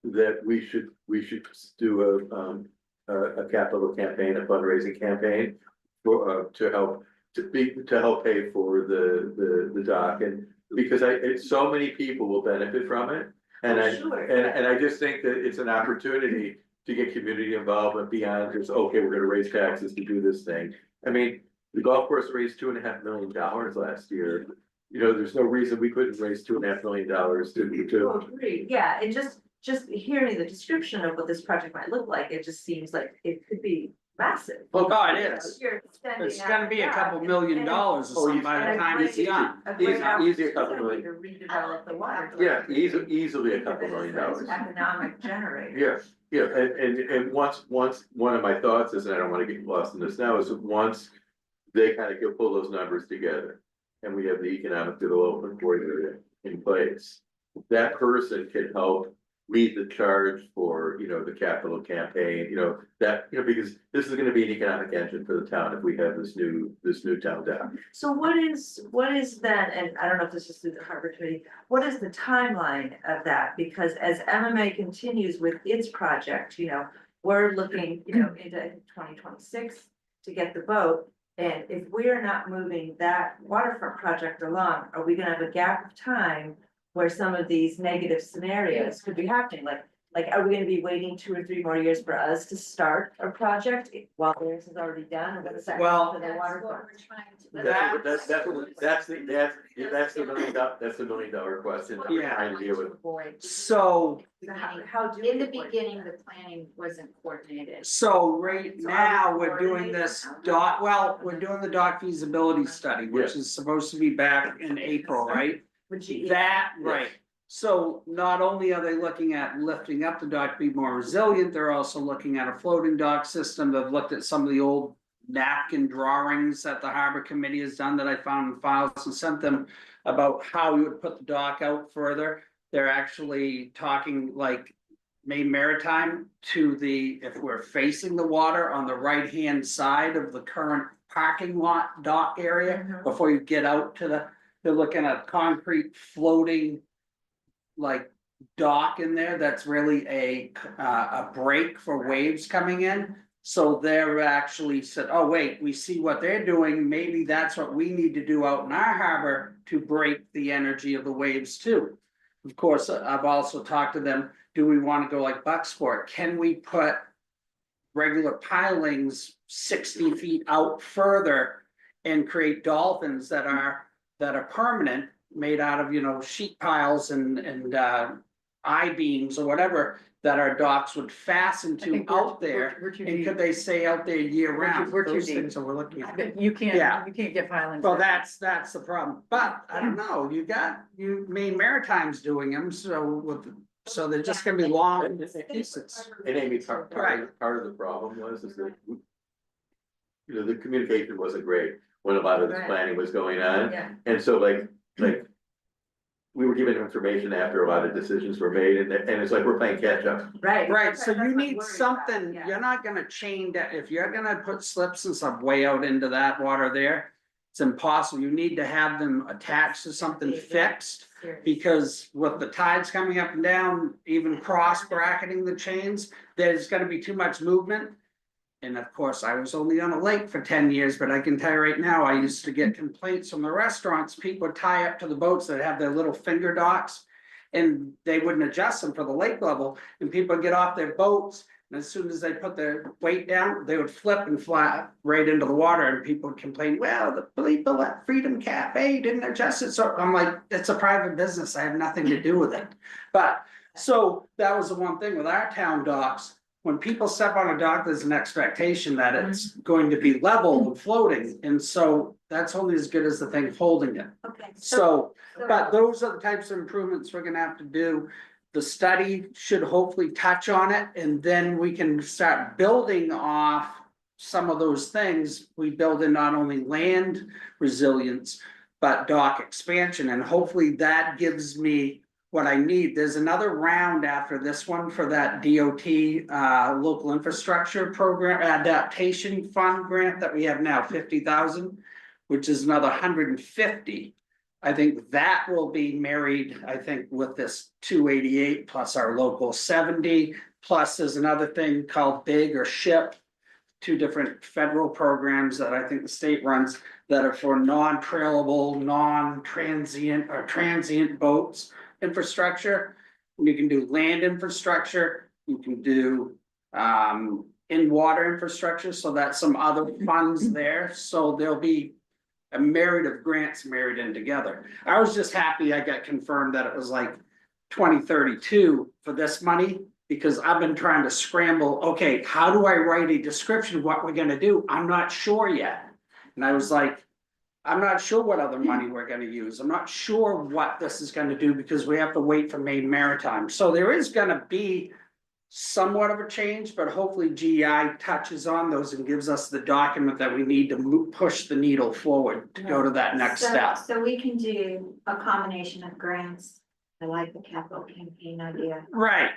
That we should do a capital campaign, a fundraising campaign for, to help pay for the dock, and because so many people will benefit from it. And Oh, I, sure, and I just think that it's an opportunity to get community involvement beyond just, okay, we're gonna raise taxes to do this thing. I mean, the golf course raised $2.5 million last year. You know, there's no reason we couldn't raise $2.5 million Oh, agree, yeah, and just hearing the description of what this project might look like, it just seems like it could be massive. Oh, God, You it know, is. you're extending It's out gonna be a the couple dock million and- dollars or Oh, something by the and a time it's great- done. A great Easy a couple opportunity million. to redevelop the water. Yeah, easily a couple million dollars. Economic generator. Yeah, and once, one of my thoughts is, and I don't wanna get lost in this now, is that once they kind of go pull those numbers together. And we have the economic development coordinator in place, that person can help lead the charge for, you know, the capital campaign, you know, that, you know, because this is gonna be an economic engine for the town if we have this new town down. So what is then, and I don't know if this is through the harbor committee, what is the timeline of that? Because as MMA continues with its project, you know, we're looking, you know, into 2026 to get the boat. And if we're not moving that waterfront project along, are we gonna have a gap of time where some of these negative scenarios could be happening? Like, are we gonna be waiting 2 or 3 more years for us to start a project while theirs is already done, or what's that? Well, for the waterfront? That's the $1 million question that we're Yeah. trying to deal with. So, How do? In the we avoid beginning, that? the planning wasn't coordinated. so right So are we now, we're doing coordinating this now? doc, well, we're doing the doc feasibility study, which Yeah. is supposed to be back in April, right? Would you? That, right, so not only are they looking at lifting up the dock to be more resilient, they're also looking at a floating dock system. They've looked at some of the old napkin drawings that the harbor committee has done that I found in files and sent them about how we would put the dock out further. They're actually talking like Maine Maritime to the, if we're facing the water on the right-hand side of the current parking lot dock area, Mhm. before you get out to the, they're looking at concrete floating like dock in there that's really a break for waves coming in. So they're actually said, oh, wait, we see what they're doing, maybe that's what we need to do out in our harbor to break the energy of the waves too. Of course, I've also talked to them, do we wanna go like Bucksport, can we put regular pilings 60 feet out further and create dolphins that are permanent, made out of, you know, sheet piles and I-beams or whatever, that our docks would fasten I to think out there, we're too and deep. could they stay out there year We're too- round? we're too Those deep. things that we're looking at. You Yeah. can't get pilings. Well, that's the problem, but I don't know, Maine Maritime's doing them, so they're just gonna be long pieces. And Amy, part of the problem was, is that, you know, the communication wasn't great when a lot of this Right. planning was going on. Yeah, And so like, we were given information after a lot of decisions were made, and it's like we're playing catch up. right. Right, so That's what you I'm need worried about, something, yeah. you're not gonna chain that, if you're gonna put slips and stuff way out into that water there. It's impossible, you need to have them attached to something fixed, Serious. because with the tides coming up and down, even cross bracketing the chains, there's gonna be too much movement. And of course, I was only on a lake for 10 years, but I can tell you right now, I used to get complaints from the restaurants, people would tie up to the boats that have their little finger docks. And they wouldn't adjust them for the lake level, and people would get off their boats, and as soon as they put their weight down, they would flip and fly right into the water, and people would complain, well, the people at Freedom Cafe didn't adjust it, so I'm like, it's a private business, I have nothing to do with it. But, so that was the one thing with our town docks. When people step on a dock, there's an expectation that it's going to be level and floating, and so that's only as good as the thing holding it. Okay, So, but those are the types of improvements we're gonna have to do. The study should hopefully touch on it, and then we can start building off some of those things. We build in not only land resilience, but dock expansion, and hopefully that gives me what I need. There's another round after this one for that DOT local infrastructure program adaptation fund grant that we have now, 50,000, which is another 150. I think that will be married, I think, with this 288 plus our local 70, plus there's another thing called big or ship. two different federal programs that I think the state runs that are for non-trailable, non-transient or transient boats infrastructure. You can do land infrastructure, you can do in water infrastructure, so that's some other funds there, so there'll be a myriad of grants married in together. I was just happy I got confirmed that it was like 2032 for this money, because I've been trying to scramble, okay, how do I write a description of what we're gonna do? I'm not sure yet. And I was like, I'm not sure what other money we're gonna use. I'm not sure what this is gonna do because we have to wait for Maine Maritime. So there is gonna be somewhat of a change, but hopefully GI touches on those and gives us the document that we need to push the needle forward to go to that next step. So we can do a combination of grants. I like the capital campaign idea. Right.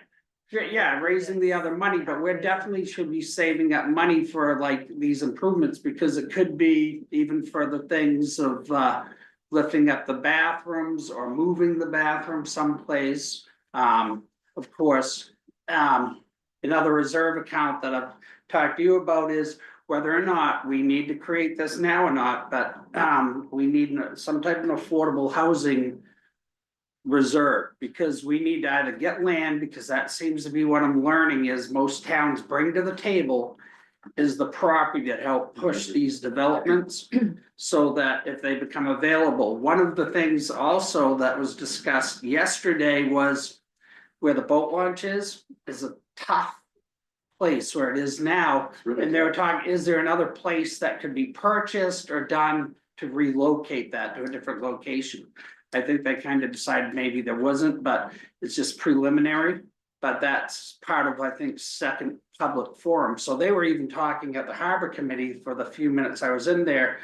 Yeah, raising the other money, but we're definitely should be saving up money for like these improvements, because it could be even for the things of lifting up the bathrooms or moving the bathroom someplace. Of course, another reserve account that I've talked to you about is whether or not we need to create this now or not, but we need some type of affordable housing reserve, because we need to either get land, because that seems to be what I'm learning is most towns bring to the table is the property that help push these developments, so that if they become available. One of the things also that was discussed yesterday was where the boat launch is a tough place where it is now. It's really And they were tough. talking, is there another place that could be purchased or done to relocate that to a different location? I think they kind of decided maybe there wasn't, but it's just preliminary. But that's part of, I think, second public forum. So they were even talking at the harbor committee for the few minutes I was in there.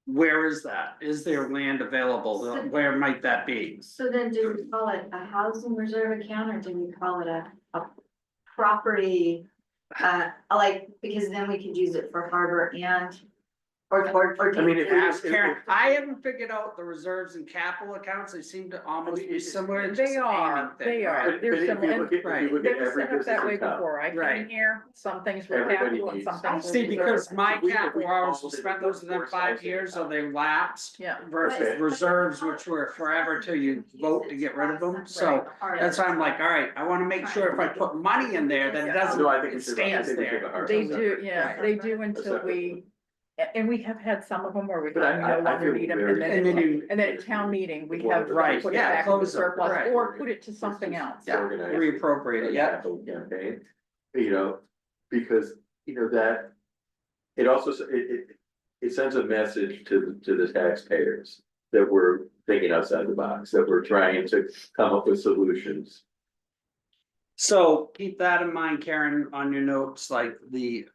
Where is that? Is there land available? Where might that be? So then do we call it a housing reserve account, or do we call it a property? Like, because then we could use it for harbor and, or. I mean, if Ask it- Karen, I haven't figured out the reserves and capital accounts. They seem to almost be similar. It's just They a are, payment thing, they right? are. But There's if some, you and look at, if right. you look they at were every set up that way business account. before I Right. came here. Some things were Everybody capital and needs- some things were See, because reserve. my We- capital we hours called was it spent those of them workforce 5 housing years, so account. they lapsed. Yeah. Versus Okay. reserves, which were forever till you vote to get rid of them, so that's why I'm like, all right, I wanna make sure if I put money in there, that it doesn't, No, I think it we should- I stays think we should there. have a hard They time. do, yeah, Right. they do until separate we, and we have had some of them where we But I- no I longer feel need them, very- and And then then, you, and then at town meeting, we Well, have, right, put it yeah, back into close it, surplus, right. or put it to something else. Yeah. Organize reappropriate it, a yeah. capital campaign, you know, because, you know, that. It also, it sends a message to the taxpayers that we're thinking outside the box, that we're trying to come up with solutions. So keep that in mind, Karen, on your notes, like the,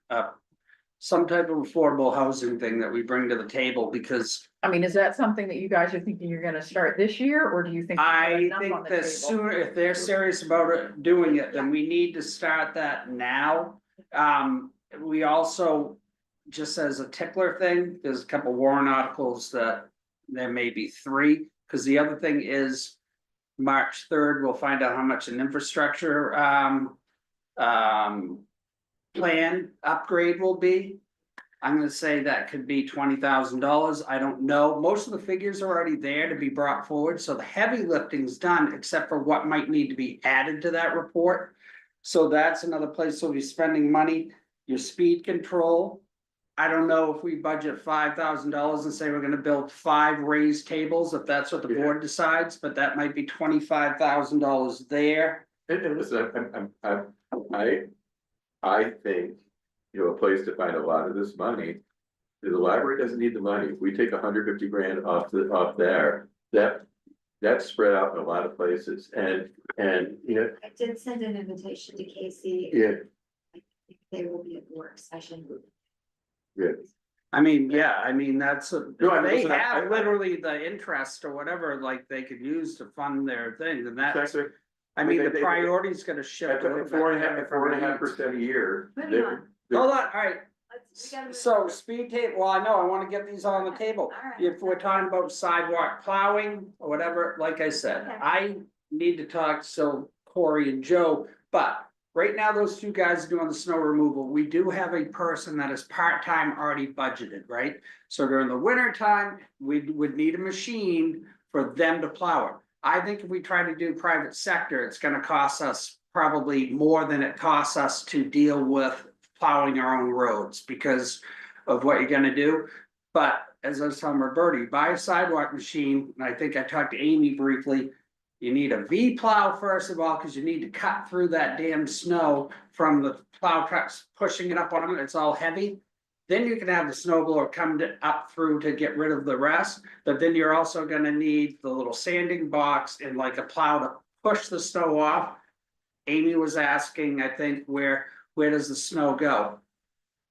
some type of affordable housing thing that we bring to the table, because I mean, is that something that you guys are thinking you're gonna start this year, or do you think? you have I enough think on the that table? sooner, if they're serious about it, doing it, then we need to start that now. We also, just as a tickler thing, there's a couple warrant articles that there may be 3, because the other thing is March 3rd, we'll find out how much an infrastructure plan upgrade will be. I'm gonna say that could be $20,000. I don't know. Most of the figures are already there to be brought forward, so the heavy lifting's done, except for what might need to be added to that report. So that's another place we'll be spending money. Your speed control. I don't know if we budget $5,000 and say we're gonna build 5 raised tables, if that's what the board decides, but that might be $25,000 there. And listen, I think, you know, a place to find a lot of this money. The library doesn't need the money. If we take 150 grand off there, that's spread out in a lot of places, and, you know, I did send an invitation to Casey. yeah, They will be at the work session. yeah. I mean, yeah, I mean, that's, No, I mean, they listen, have I- literally the interest or whatever, like, they could use to fund their thing, and that's, Exactly. I mean, the They- priority's gonna shift. At a little bit. 4.5% a year. Moving on. Hold on, alright, We gotta move so on. speed table, well, I know, I wanna get these on the table. All right. If we're talking about sidewalk plowing or whatever, like I said, Okay. I need to talk to Corey and Joe, but right now, those two guys are doing the snow removal. We do have a person that is part-time already budgeted, right? So during the winter time, we would need a machine for them to plow it. I think if we try to do private sector, it's gonna cost us probably more than it costs us to deal with plowing our own roads because of what you're gonna do. But as I was telling Roberta, buy a sidewalk machine, and I think I talked to Amy briefly. You need a V plow first of all, because you need to cut through that damn snow from the plow trucks pushing it up on them, it's all heavy. Then you can have the snow blower come up through to get rid of the rest, but then you're also gonna need the little sanding box and like a plow to push the snow off. Amy was asking, I think, where does the snow go?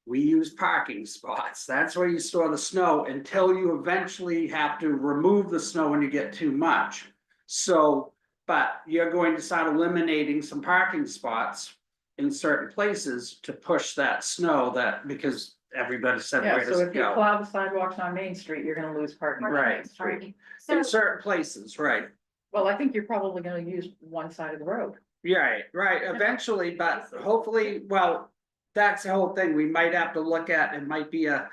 We use parking spots, that's where you store the snow until you eventually have to remove the snow when you get too much. So, but you're going to start eliminating some parking spots in certain places to push that snow because everybody said Yeah, where so does it if you go? plow the sidewalks on Main Street, you're gonna lose parking on Right. Main Street. So, In certain places, right, Well, I think you're probably gonna use one side of the road. right, eventually, but hopefully, well. That's the whole thing, we might have to look at, it might be a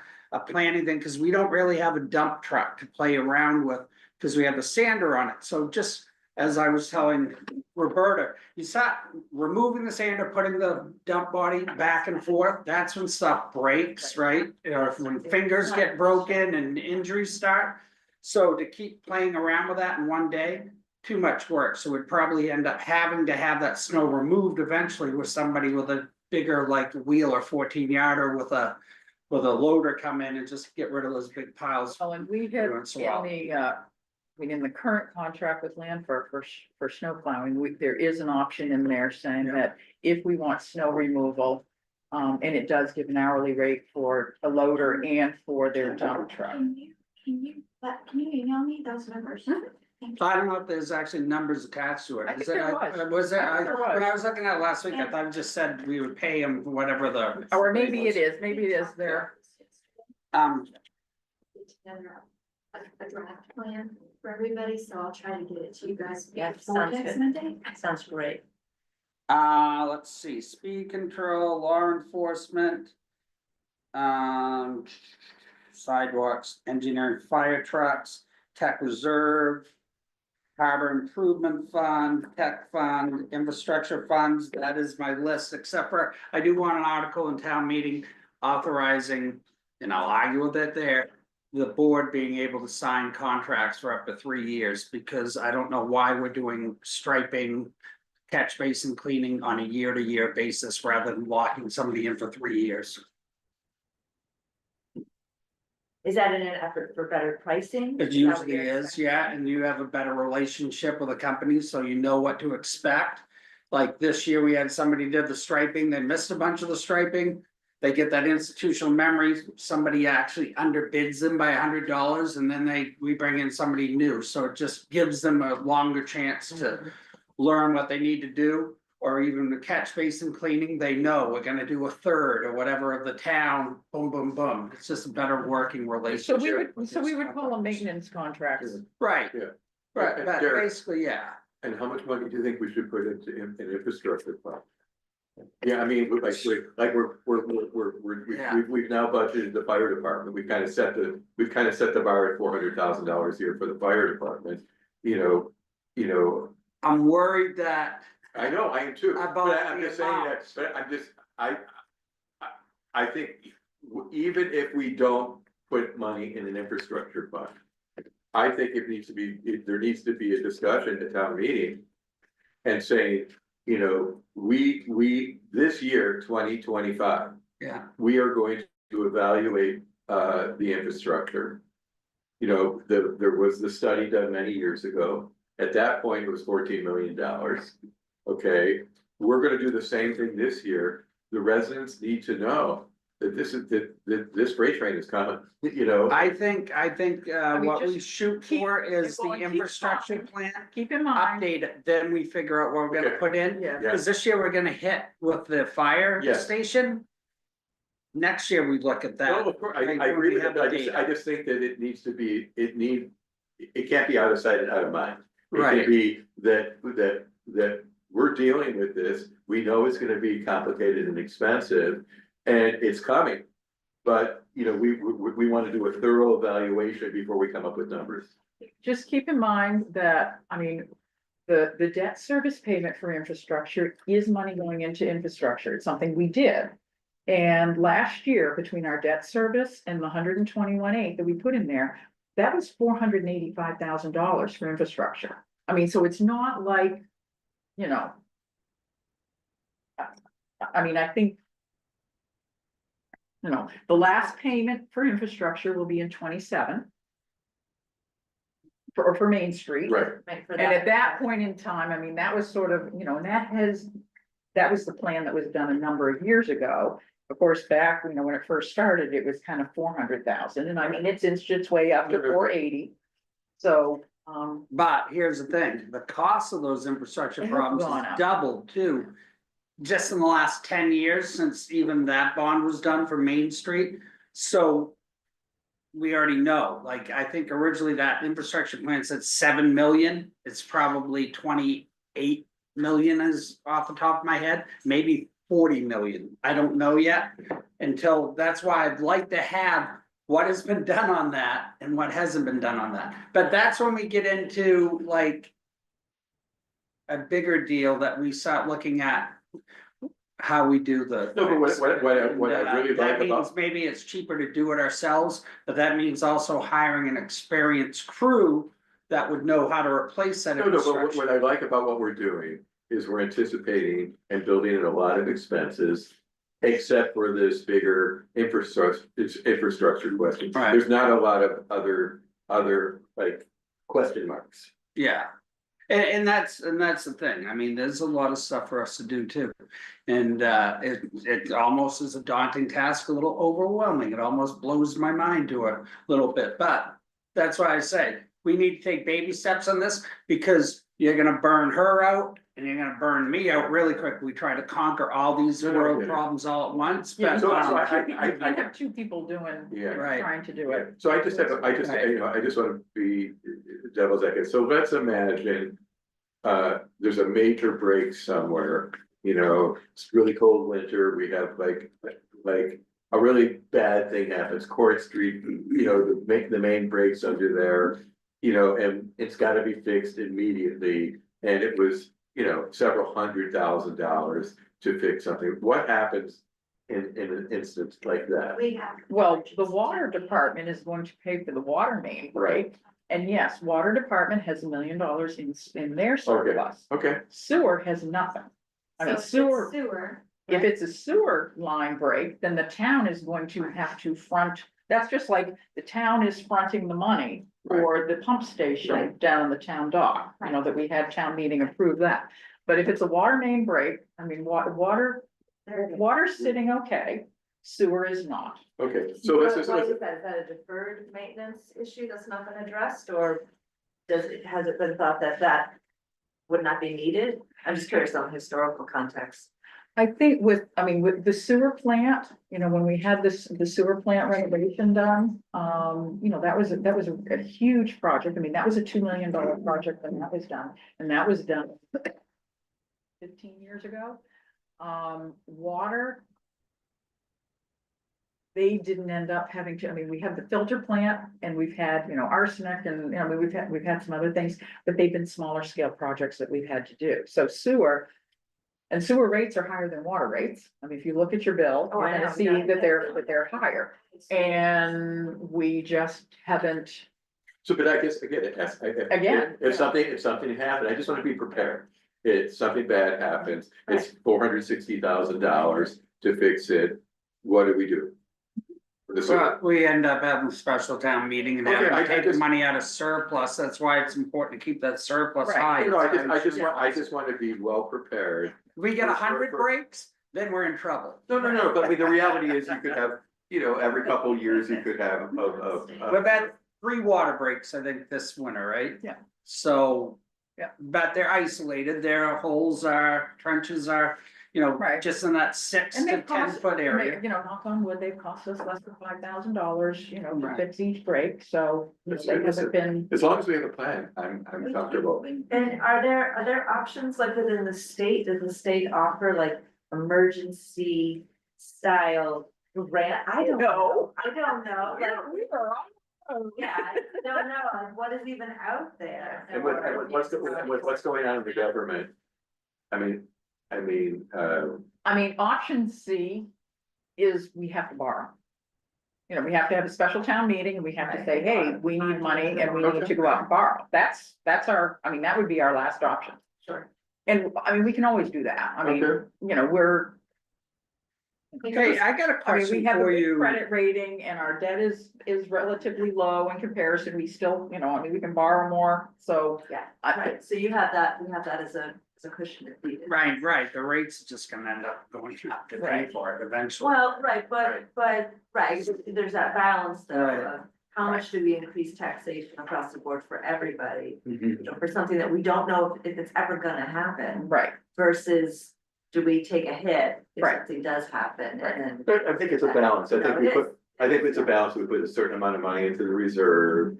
planning thing, cause we don't really have a dump truck to play around with. Cause we have the sander on it, so just as I was telling Roberta, you start removing the sander, putting the dump body back and forth, that's when stuff breaks, right? Or when fingers get broken and injuries start. So to keep playing around with that in one day, too much work, so we'd probably end up having to have that snow removed eventually with somebody with a bigger like wheel or 14-yarder with a loader come in and just get rid of those big piles. Well, and we had Once in a while. in the current contract with Lanford for snow plowing, there is an option in there saying Yeah. that if we want snow removal. And it does give an hourly rate for a loader and for their dump truck. can you email me those numbers? Thank you. I don't know if there's actually numbers attached to it. I think Is it- there was. Was there, I think there was. when I was looking at it last week, I thought it just said we would pay him for whatever the. Or maybe it is there. Put together a draft plan for everybody, so I'll try to get it to you guys Yeah, before sounds next good. Monday. Sounds great. Let's see, speed control, law enforcement. Sidewalks, engineering, fire trucks, tech reserve. Harbor improvement fund, tech fund, infrastructure funds, that is my list, except for, I do want an article in town meeting authorizing. And I'll argue with it there, the board being able to sign contracts for up to 3 years, because I don't know why we're doing striping. Catch basin cleaning on a year-to-year basis rather than locking somebody in for 3 years. Is that in an effort for better pricing? It that what usually you're is, yeah, and you have a better relationship with a company, so you know what to expect. Like this year, we had somebody did the striping, they missed a bunch of the striping. They get that institutional memory, somebody actually underbids them by $100, and then we bring in somebody new, so it just gives them a longer chance to learn what they need to do. Or even the catch basin cleaning, they know we're gonna do a third or whatever of the town, boom, boom, boom, it's just a better working So relationship. we would call them maintenance contracts. Right, Yeah. right, but Derek. basically, yeah. And how much money do you think we should put into an infrastructure fund? Yeah, I mean, we've now budgeted the fire department, we've kind of set the bar at $400,000 a year for the fire department. You know, I'm worried that, I know, I am too, About but I'm the just saying that, but I think even if we don't put money in an infrastructure fund. I think there needs to be a discussion at town meeting. And saying, we, this year, 2025, yeah, we are going to evaluate, the infrastructure. There was the study done many years ago, at that point, it was $14 million. Okay, we're gonna do the same thing this year, the residents need to know that this freight train is coming, I think, mean, what we just shoot keep- for is the well, keep infrastructure talking. plan. Keep in mind, Update it, then we figure out what we're gonna Okay. put in, yeah, Yeah. cause this year we're gonna hit with the fire Yes. station. Next year we look at that. No, of course, I Like, agree with when we that, have the I just think that it can't be out of sight and out of mind. It Right. can be that we're dealing with this, we know it's gonna be complicated and expensive, and it's coming. But, you know, we wanna do a thorough evaluation before we come up with numbers. Just keep in mind that, I mean, the debt service payment for infrastructure is money going into infrastructure. It's something we did. And last year, between our debt service and the 121.8 that we put in there, that was $485,000 for infrastructure. I mean, so it's not like, you know. I mean, I think. You know, the last payment for infrastructure will be in 27. For Main Street. Right. And at that point in time, I mean, that was sort of, you know, and that was the plan that was done a number of years ago. Of course, back, you know, when it first started, it was kind of 400,000, and I mean, it's inched its way up to 480. So, But here's the thing, the cost of those infrastructure They have problems gone has up. doubled too. Just in the last 10 years, since even that bond was done for Main Street, so. We already know, like, I think originally that infrastructure plan said 7 million, it's probably 28 million is off the top of my head, maybe 40 million, I don't know yet. Until, that's why I'd like to have what has been done on that and what hasn't been done on that, but that's when we get into like. A bigger deal that we start looking at. How we do the. No, but what I really That like means about, maybe it's cheaper to do it ourselves, but that means also hiring an experienced crew. That would know how to replace that no, but what infrastructure. I like about what we're doing is we're anticipating and building in a lot of expenses. Except for this bigger infrastructure question. Right. There's not a lot of other like question marks. Yeah. And that's the thing, I mean, there's a lot of stuff for us to do too. And it almost is a daunting task, a little overwhelming, it almost blows my mind to a little bit, but. That's why I say, we need to take baby steps on this, because you're gonna burn her out. And you're gonna burn me out really quick, we try to conquer all these No, I world get it. problems all at once, yeah, but. So I have two people doing, Yeah. Right. trying to do it. So I just wanna be devil's advocate, so let's imagine. There's a major break somewhere, you know, it's really cold winter, we have like a really bad thing happens, Court Street, you know, the main breaks under there. You know, and it's gotta be fixed immediately, and it was, you know, several $100,000 to fix something, what happens? In an instance like that? We have. Well, the water department is going to pay for the water main, right? And yes, water department has $1 million in their surplus. Okay, Sewer has nothing. I mean, So if it's sewer, Sewer. if it's a sewer line break, then the town is going to have to front, that's just like the town is fronting the money for the pump station down in the town dock, you know, that we had town meeting approve that. But if it's a water main break, I mean, water's sitting okay, sewer is not. okay, so let's just, What is that? Is that a deferred maintenance issue that's not been addressed, or has it been thought that would not be needed? I'm just curious on historical context. I think with the sewer plant, you know, when we had the sewer plant renovation done, you know, that was a huge project. I mean, that was a $2 million project when that was done, and that was done 15 years ago. Water, they didn't end up having to, I mean, we have the filter plant and we've had, you know, arsenic and, you know, we've had some other things, but they've been smaller scale projects that we've had to do. So sewer rates are higher than water rates. I mean, if you look at your bill, Oh, you're I gonna know. see that they're higher. And we just haven't, so, but I guess, again, Again, if something happened, I just wanna be prepared. If something bad happens, it's $460,000 to fix it, what do we do? The sewer? But we end up having a special town meeting and Okay, having I to take just- money out of surplus, that's why it's important to keep that surplus Right. high. No, I just want to be well prepared. If we get 100 breaks, then we're in trouble. No, but I mean, the reality is you could have, you know, every couple of years you could have We've had 3 water breaks, I think, this winter, right? Yeah. So. Yeah. But they're isolated, their holes are, trenches are, you know, Right. just in that 6 And to they've 10 cost, foot area. you know, knock on wood, they've cost us less than $5,000, you know, to Right. fix each break, so you know, they haven't been. As long as we have a plan, I'm comfortable. And are there options like within the state, does the state offer like emergency style grant? I don't know, I don't know, like, We are on. yeah, I don't know, like, what is even out there? And with what's going on in the government, I mean, I mean, option C is we have to borrow. You know, we have to have a special town meeting and we have to say, hey, we need money and we need to go out and borrow. That's our, I mean, that would be our last option. Sure. And I mean, we can always do that. I mean, Okay. you know, we're. Okay, I got a I mean, question we have a for good you. credit rating and our debt is relatively low in comparison. We still, you know, I mean, we can borrow more, so. Yeah, I, right, so you have that as a cushion if needed. Right, the rate's just gonna end up going up to pay Right. for it eventually. Well, right, but, there's that balance though, Right. of how much do we increase taxation across the board for everybody? Mhm. You know, for something that we don't know if it's ever gonna happen, right, versus do we take a hit if Right. something does happen and then. but I think it's a balance. I think No, we it put, is. I think it's a balance. We put a certain amount of money into the reserve.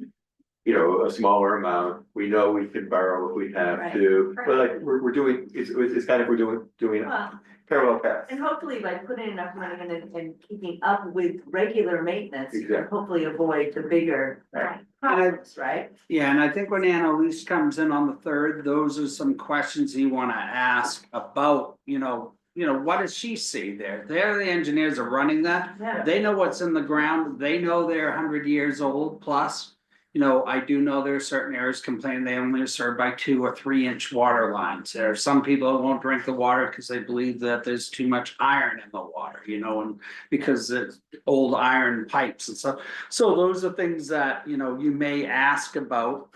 You know, a smaller amount. We know we can borrow if we have to, but like, we're doing, it's kind of, we're doing Well, parallel paths. and hopefully by putting enough money in and keeping up with regular maintenance, you can Exactly. hopefully avoid the bigger Right. problems, right? Yeah, and I think when Annalise comes in on the 3rd, those are some questions you wanna ask about, you know, what does she see there? They're the engineers are running that. Yeah. They know what's in the ground. They know they're 100 years old plus. You know, I do know there are certain areas complaining they only are served by 2 or 3 inch water lines. There are some people that won't drink the water because they believe that there's too much iron in the water, you know, and because it's old iron pipes and stuff. So those are things that, you know, you may ask about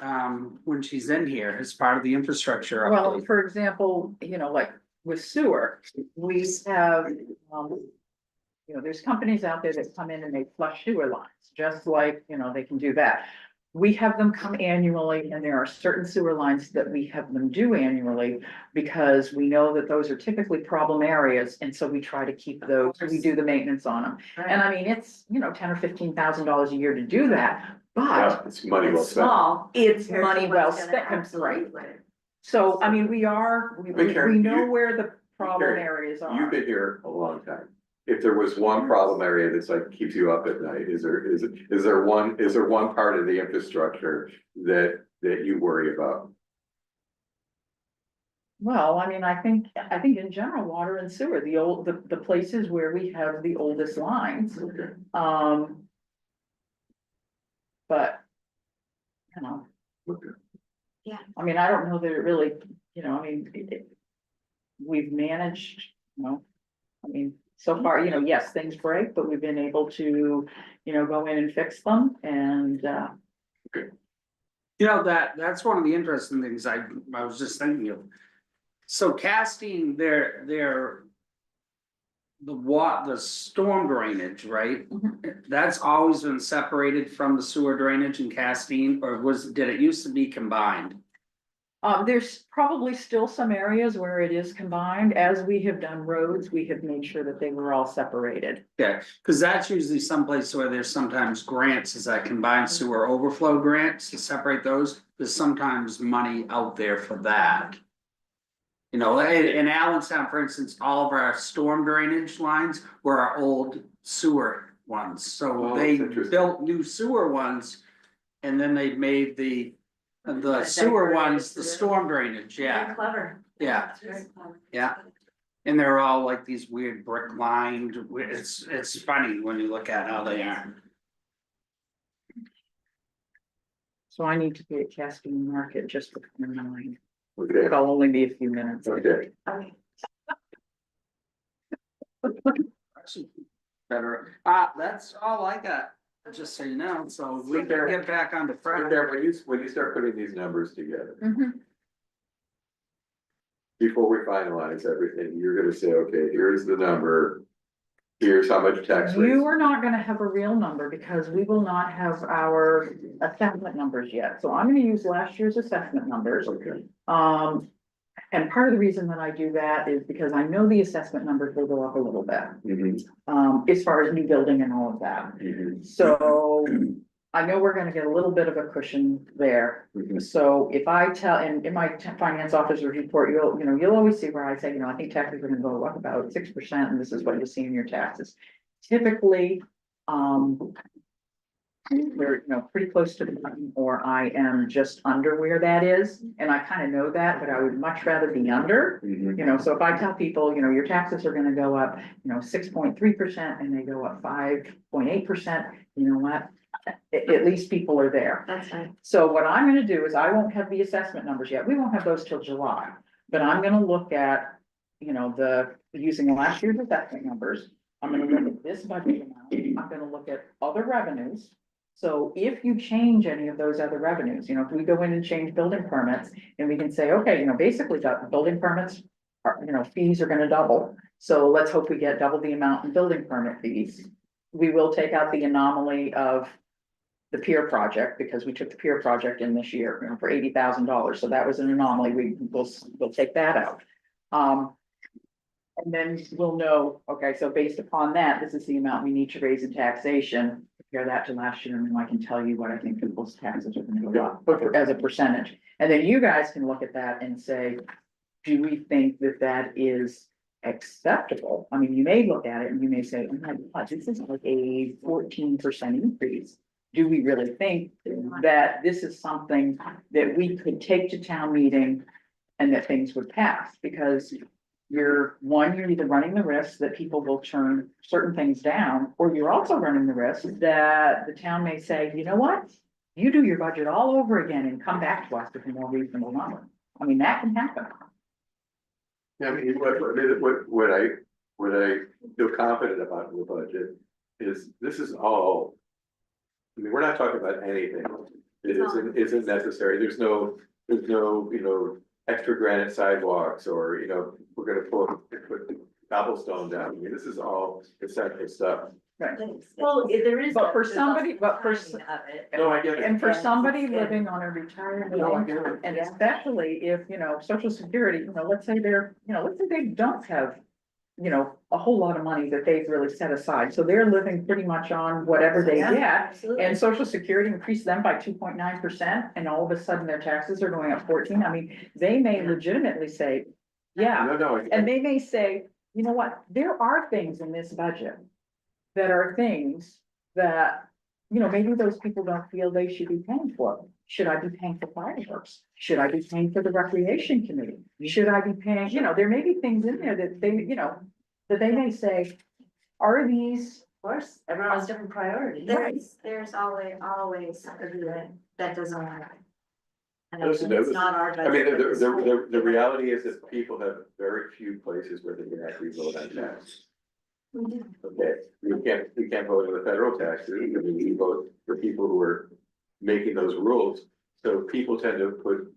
when she's in here as part of the infrastructure well, update. for example, you know, like with sewer, we have, you know, there's companies out there that come in and they flush sewer lines, just like, you know, they can do that. We have them come annually and there are certain sewer lines that we have them do annually because we know that those are typically problem areas. And so we try to keep those, we do the maintenance on them. And I mean, it's, you know, $10,000 or $15,000 a year to do that, but Yeah, it's money well It's spent. small. it's compared to money what's well gonna spent, right? absolutely. So, I mean, we Karen, know you- where the problem Karen, areas You've are. been here a long time. If there was one problem area that's like keeps you up at night, is there one part of the infrastructure that you worry about? Well, I mean, I think in general, water and sewer, the places where we have the oldest lines. But, you know. Okay. Yeah. I mean, I don't know that it really, you know, I mean, we've managed, you know, I mean, so far, you know, yes, things break, but we've been able to, you know, go in and fix them and, You know, that's one of the interesting things I was just thinking of. So Castine, the storm drainage, right? That's always been separated from the sewer drainage in Castine, or did it used to be combined? there's probably still some areas where it is combined. As we have done roads, we have made sure that they were all separated. Okay, cause that's usually someplace where there's sometimes grants, is that combined sewer overflow grants to separate those, there's sometimes money out there for that. You know, in Allenstown, for instance, all of our storm drainage lines were our old sewer ones, so Oh, they that's interesting. built new sewer ones. And then they made the Like sewer diverted ones, the to the- storm drainage, Very yeah, clever. Yeah. It's very clever. Yeah. And they're all like these weird brick lined, it's funny when you look at how they are. So I need to be at Castine Market just for 9. Okay, It'll only be a few minutes. okay. Okay. Better, that's all I got, just so you know, so we can Sure. get back on to So Fred. Karen, when you start putting these numbers together, Mhm. before we finalize everything, you're gonna say, okay, here's the number. Here's how much tax rates. You are not gonna have a real number because we will not have our assessment numbers yet. So I'm gonna use last year's assessment numbers. Okay, And part of the reason that I do that is because I know the assessment numbers will go up a little bit, as far as new building and all of that. So I know we're gonna get a little bit of a cushion there. So if I tell, and in my finance officer's report, you'll always see where I say, I think taxes are gonna go up about 6%, and this is what you'll see in your taxes. Typically, we're, pretty close to the button, or I am just under where that is, and I kind of know that, but I would much rather be under. So if I tell people, your taxes are gonna go up, 6.3%, and they go up 5.8%, you know what? At least people are there. That's right. So what I'm gonna do is I won't have the assessment numbers yet. We won't have those till July. But I'm gonna look at, using last year's assessment numbers. I'm gonna look at this budget amount. I'm gonna look at other revenues. So if you change any of those other revenues, if we go in and change building permits, and we can say, okay, basically the building permits are, fees are gonna double. So let's hope we get double the amount in building permit fees. We will take out the anomaly of the pier project, because we took the pier project in this year, for $80,000. So that was an anomaly. We'll take that out. And then we'll know, okay, so based upon that, this is the amount we need to raise in taxation. Compare that to last year, and then I can tell you what I think people's taxes are gonna go up as a percentage. And then you guys can look at that and say, do we think that that is acceptable? I mean, you may look at it and you may say, oh my God, this is like a 14% increase. Do we really think that this is something that we could take to town meeting and that things would pass? Because you're either running the risk that people will turn certain things down, or you're also running the risk that the town may say, you know what? You do your budget all over again and come back to us with a more reasonable number. I mean, that can happen. I mean, what I feel confident about in the budget is this is all. I mean, we're not talking about anything that isn't necessary. There's no, extra granite sidewalks, or, we're gonna put cobblestone down. I mean, this is all essential stuff. Right. Well, there is. But for there's somebody, also but for, timing of it. No, I get it. and for somebody Yeah. living on a retirement No, I get income, it. and especially if, Social Security, let's say let's say they don't have, a whole lot of money that they've really set aside. So they're living pretty much on whatever they Yeah, get. absolutely. And Social Security increased them by 2.9%, and all of a sudden their taxes are going up 14. I mean, they may Yeah. legitimately say, yeah, No, and they may say, you know what, there are things in this budget that are things that, maybe those people don't feel they should be paying for. Should I be paying for fireworks? Should I be paying for the recreation committee? Should I be paying, there may be things in there that they, that they may say, are these, Of course, everyone has different priorities. There's always somebody that doesn't want to. And Listen, it's not our. I mean, budget, it's the reality is that people have very few places where they can actually vote on tax. Okay, we can't vote on the federal taxes, I mean, we vote for people who are making those rules. So people tend to put,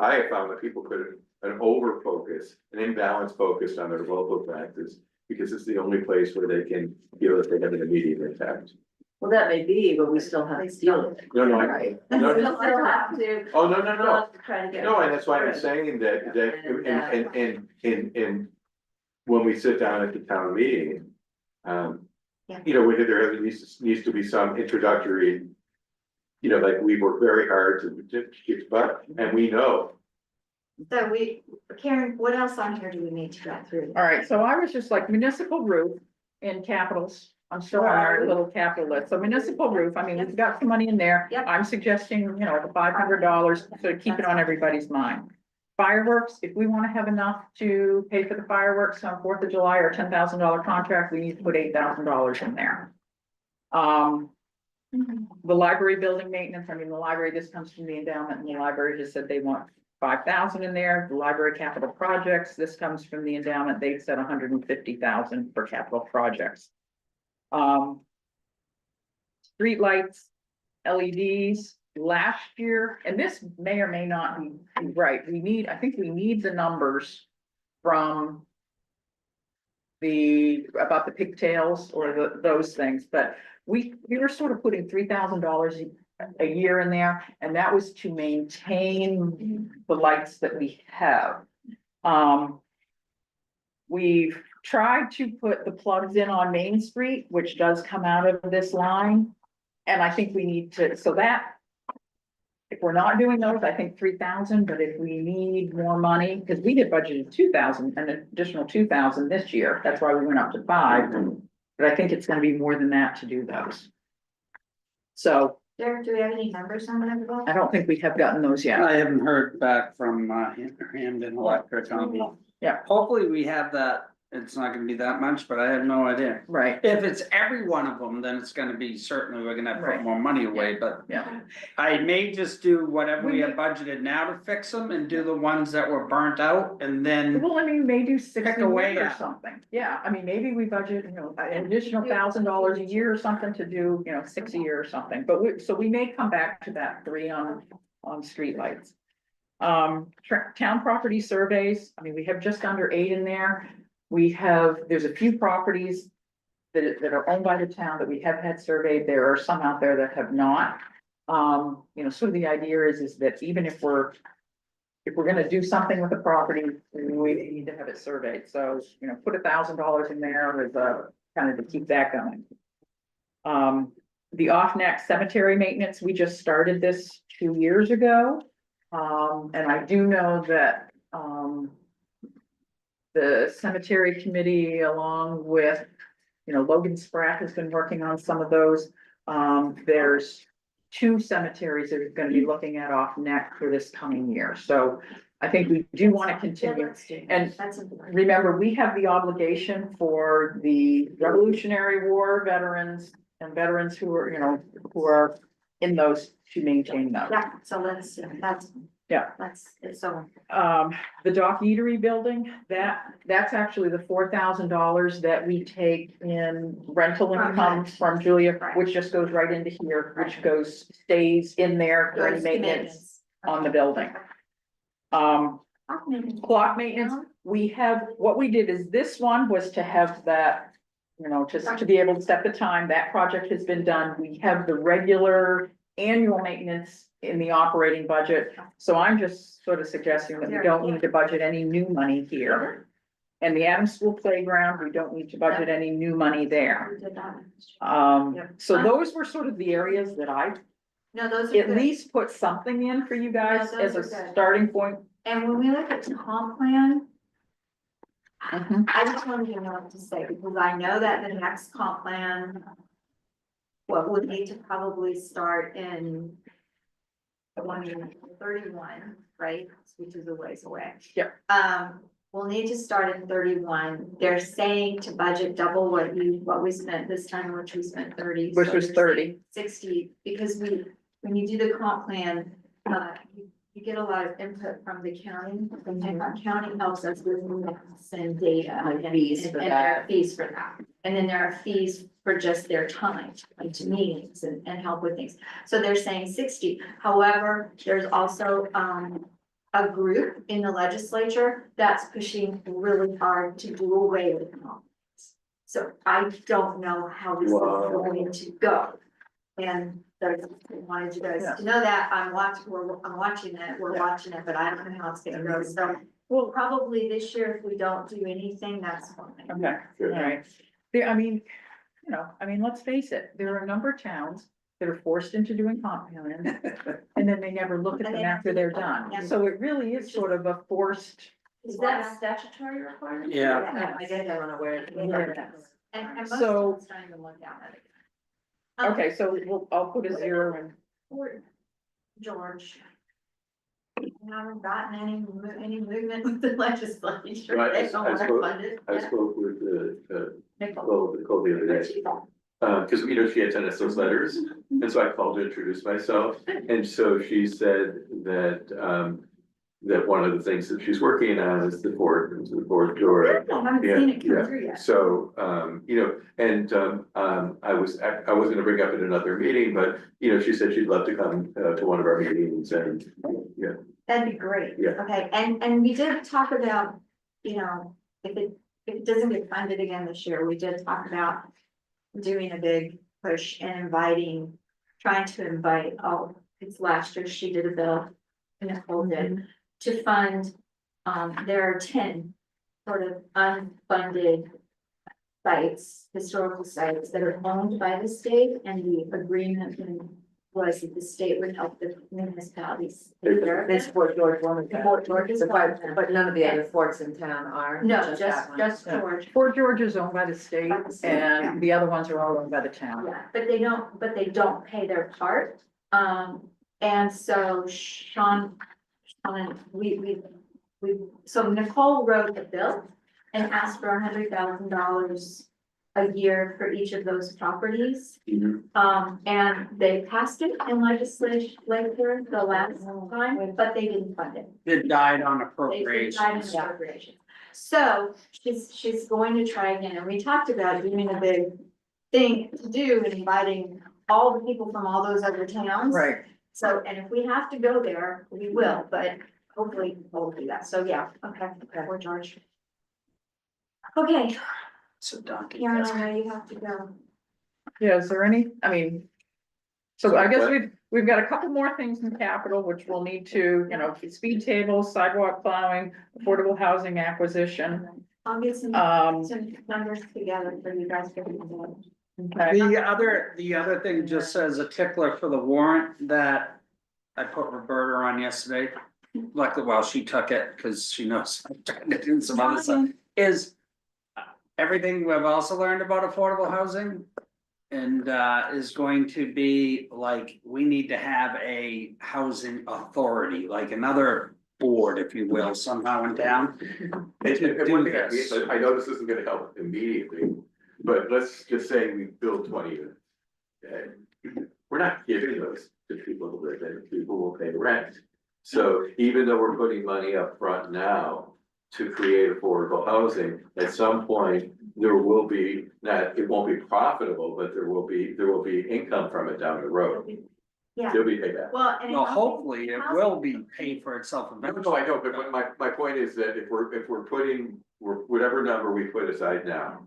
I have found that people put an over focus, an imbalanced focus on their local taxes, because it's the only place where they can feel that they have an immediate impact. Well, that may be, but we still have to deal with it. No, We still have to. Oh, no, Still have to try to get. No, and that's why I'm through it. saying that, when we sit down at the town meeting. Whether there needs to be some introductory. Like we work very hard to kick butt, and we know. So Karen, what else on here do we need to get through? all right, so I was just like municipal roof in capitals. I'm still on our little capital list. So municipal roof, I mean, we've got some money in there. Yep. I'm suggesting, the $500 to keep it on everybody's mind. Fireworks, if we want to have enough to pay for the fireworks on 4th of July or $10,000 contract, we need to put $8,000 in there. The library building maintenance, I mean, the library, this comes from the endowment, and the library just said they want 5,000 in there. The library capital projects, this comes from the endowment, they said 150,000 for capital projects. Streetlights, LEDs, last year, and this may or may not be right, I think we need the numbers from about the pigtails or those things, but we were sort of putting $3,000 a year in there, and that was to maintain the lights that we have. We've tried to put the plugs in on Main Street, which does come out of this line. And I think we need to, so that. If we're not doing those, I think 3,000, but if we need more money, because we had budgeted 2,000, an additional 2,000 this year, that's why we went up to 5. But I think it's gonna be more than that to do those. So Derek, do we have any numbers on that at all? I don't think we have gotten those yet. I haven't heard back from Hamden Electric on the. Yeah. Hopefully we have that, it's not gonna be that much, but I have no idea. Right, If it's every one of them, then it's gonna be, certainly we're gonna have to put Right. more money away, but yeah, I may just do whatever we have budgeted now to fix them and do the ones that were burnt out and then. well, I mean, maybe 60 away or at it. something, yeah, I mean, maybe we budget, an additional $1,000 a year or something to do, 6 a year or something, but we may come back to that 3 on streetlights. Town property surveys, I mean, we have just under 8 in there. There's a few properties that are owned by the town that we have had surveyed. There are some out there that have not. Sort of the idea is that even if we're gonna do something with the property, we need to have it surveyed. So, put $1,000 in there as kind of to keep that going. The off-neck cemetery maintenance, we just started this 2 years ago. And I do know that, the cemetery committee, along with, Logan Spratt has been working on some of those. There's 2 cemeteries that are gonna be looking at off neck for this coming year, so I think we do wanna continue. And That's important. remember, we have the obligation for the Revolutionary War veterans and veterans who are in those to maintain those. Yeah, so that's. Yeah. It's so. The Dock Eatery building, that's actually the $4,000 that we take in rental income from Julia, Right. which just goes right into here, which stays in there for any Those maintenance on the building. Clock maintenance, what we did is this one was to have that, just to be able to set the time, that project has been done. We have the regular annual maintenance in the operating budget. So I'm just sort of suggesting that we don't need to budget any new money here. And the Adams School Playground, we don't need to budget any new money there. We did that. So those were sort of the areas that I No, those are at good. least put something in for you guys No, as those a are good. starting point. And when we look at the comp plan, Mhm. I just wanted to know what to say, because I know that the next comp plan. What would need to probably start in. 31, right, which is a ways away. Yep. We'll need to start in 31. They're saying to budget double what we spent this time, which we spent 30. Which so was they're 30. saying 60, because when you do the comp plan, you get a lot of input from the county. And the county helps us with maps and data. And fees for and there are fees for that. And then there are fees for just their time, like to meetings and help with things. So they're saying 60. However, there's also, a group in the legislature that's pushing really hard to do away with comp. So I don't know how this is Wow. going to go. And I wanted you guys to know that I'm watching it, we're watching it, but I don't know how it's gonna go. So Well, probably this year, if we don't do anything, that's fine. okay, all right. Let's face it, there are a number of towns that are forced into doing comp plans, and then they never look at them after they're done. Yeah. So it really is sort of a forced. Is that statutory requirement? Yeah. I guess I don't know where. And most So- towns don't even look down at it. Okay, so I'll put a 0 in. Or George. We haven't gotten any movement with the legislature. Right, They don't I wanna spoke- fund it. I Yeah. spoke with Nicole. Nicole the other Where'd day, she go? because she had sent us those letters, and so I called to introduce myself, and so she said that, that one of the things that she's working on is the board door. I haven't Yeah, seen it yeah. come through yet. So, I was gonna bring up at another meeting, but, she said she'd love to come to one of our meetings and, yeah. That'd be great. Yeah. Okay, and we did talk about, if it doesn't get funded again this year, we did talk about doing a big push and trying to invite, it's last year she did a bill, Nicole did, to fund there are 10 sort of unfunded sites, historical sites that are owned by the state, and the agreement was that the state would help the municipalities. take care of This it. Fort George one of them. Fort George is one of them. But none of the other forts in town are. No, that just, one. just Yeah. George. Fort George is owned by the state By the state, and the other ones are all owned by the town. Yeah, but they don't pay their part. And so Sean, so Nicole wrote the bill and asked for $100,000 a year for each of those properties. And they passed it in legislature the last time, but they didn't fund it. It died on They did appropriations. that in appropriation. So she's going to try again, and we talked about doing a big thing to do and inviting all the people from all those other towns. Right, So, and if we have to go there, we will, but hopefully we'll do that. So, yeah, okay, for George. Okay, So donkey. Karen, I know you have to go. yeah, is there any, I mean. So I guess we've got a couple more things in capital, which we'll need to, speed tables, sidewalk plowing, affordable housing acquisition. I'll get some Um, numbers together for you guys to do. okay, The other thing just says a tickler for the warrant that I put Roberta on yesterday. Luckily, well, she took it because she knows I'm trying to do some other stuff, is everything we've also learned about affordable housing. And is going to be like, we need to have a housing authority, like another board, if you will, somehow in town. And To one do thing, this. I know this isn't gonna help immediately, but let's just say we build 20 units. Okay? We're not giving those to people who live in, people will pay rent. So even though we're putting money up front now to create affordable housing, at some point, there will be, it won't be profitable, but there will be income from it down the road. Yeah, There'll be payback. well, and. Well, hopefully it will be paid for itself eventually. No, I know, but my point is that if we're putting, whatever number we put aside now.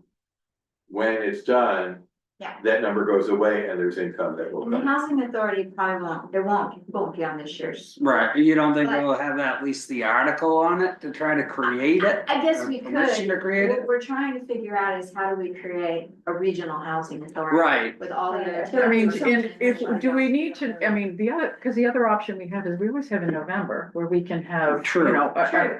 When it's done. Yeah. That number goes away and there's income that will The come. housing authority probably won't be on this year's. Right, you don't think But- we'll have at least the article on it to try to create it? I guess we Or permission could. to create it? What we're trying to figure out is how do we create a regional housing authority? Right, With all the other. I mean, towns. do we need to, I mean, the other option we have is we always have in November where we can have, True.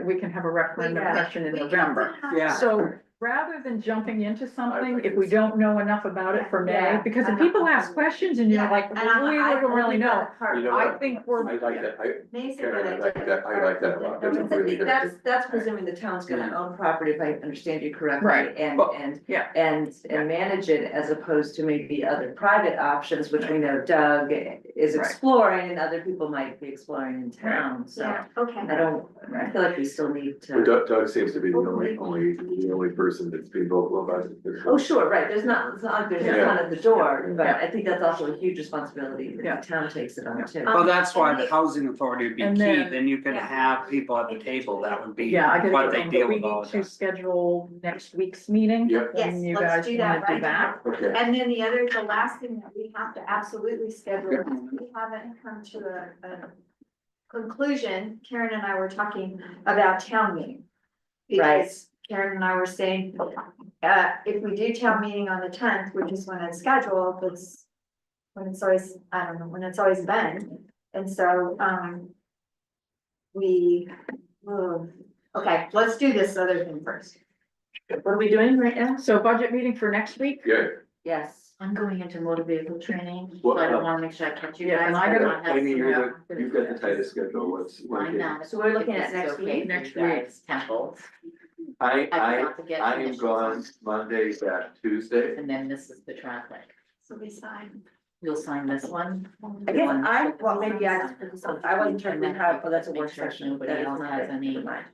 we can have a referendum Yeah. question in We have November. to have- Yeah. So rather than jumping into something, if we don't know enough about it for May, Yeah. because if people ask questions and you're Yeah, like, and I'm- we I don't really know. that part. You know I what? think we're. I like that, May's a Karen, good I like idea. that, I like that a lot. That's a really good idea. That's presuming the town's gonna own property, if I understand you correctly. Right. And, Well, and, yeah. and manage it as opposed to maybe other private options, which we know Doug is Right. exploring and other people might be exploring in town, so. Yeah, okay. I feel like we still need But to. Doug seems to be the only person that's being vocal about it. Oh, sure, right, it's not like there's Yeah. a ton at the door, but Yeah. I think that's also a huge responsibility Yeah. that the town takes it on too. well, that's why and the they- housing authority would be And key, then- then you can Yeah. have people at the table, that would be Yeah, I gotta what get they them, deal but we with all need the to time. schedule next week's meeting. Yep. Yes, And you let's guys do that wanna do right that? now. Okay, And then the last thing that we have to absolutely schedule, is we haven't come to a conclusion. Karen and I were talking about town meeting. Because Karen and I were saying, if we do town meeting on the 10th, which is when it's scheduled, it's when it's always, I don't know, when it's always been. And so, okay, let's do this other thing first. What are we doing right now? So budget meeting for next week? yeah. Yes. I'm going into motor vehicle training, so Well, I don't wanna make sure I catch you Yeah, guys. and I but gotta- have Amy, some- you've got the tightest schedule, what's? Why not? So we're looking If at this is next okay week? for Next you guys, Temple, I forgot to get. I am initials gone on, Mondays at Tuesday. And then this is the traffic, So we sign. you'll sign this one. I guess well, maybe I wasn't sure if we have, oh, that's a work session. Nobody That is else not has it. any. Never mind.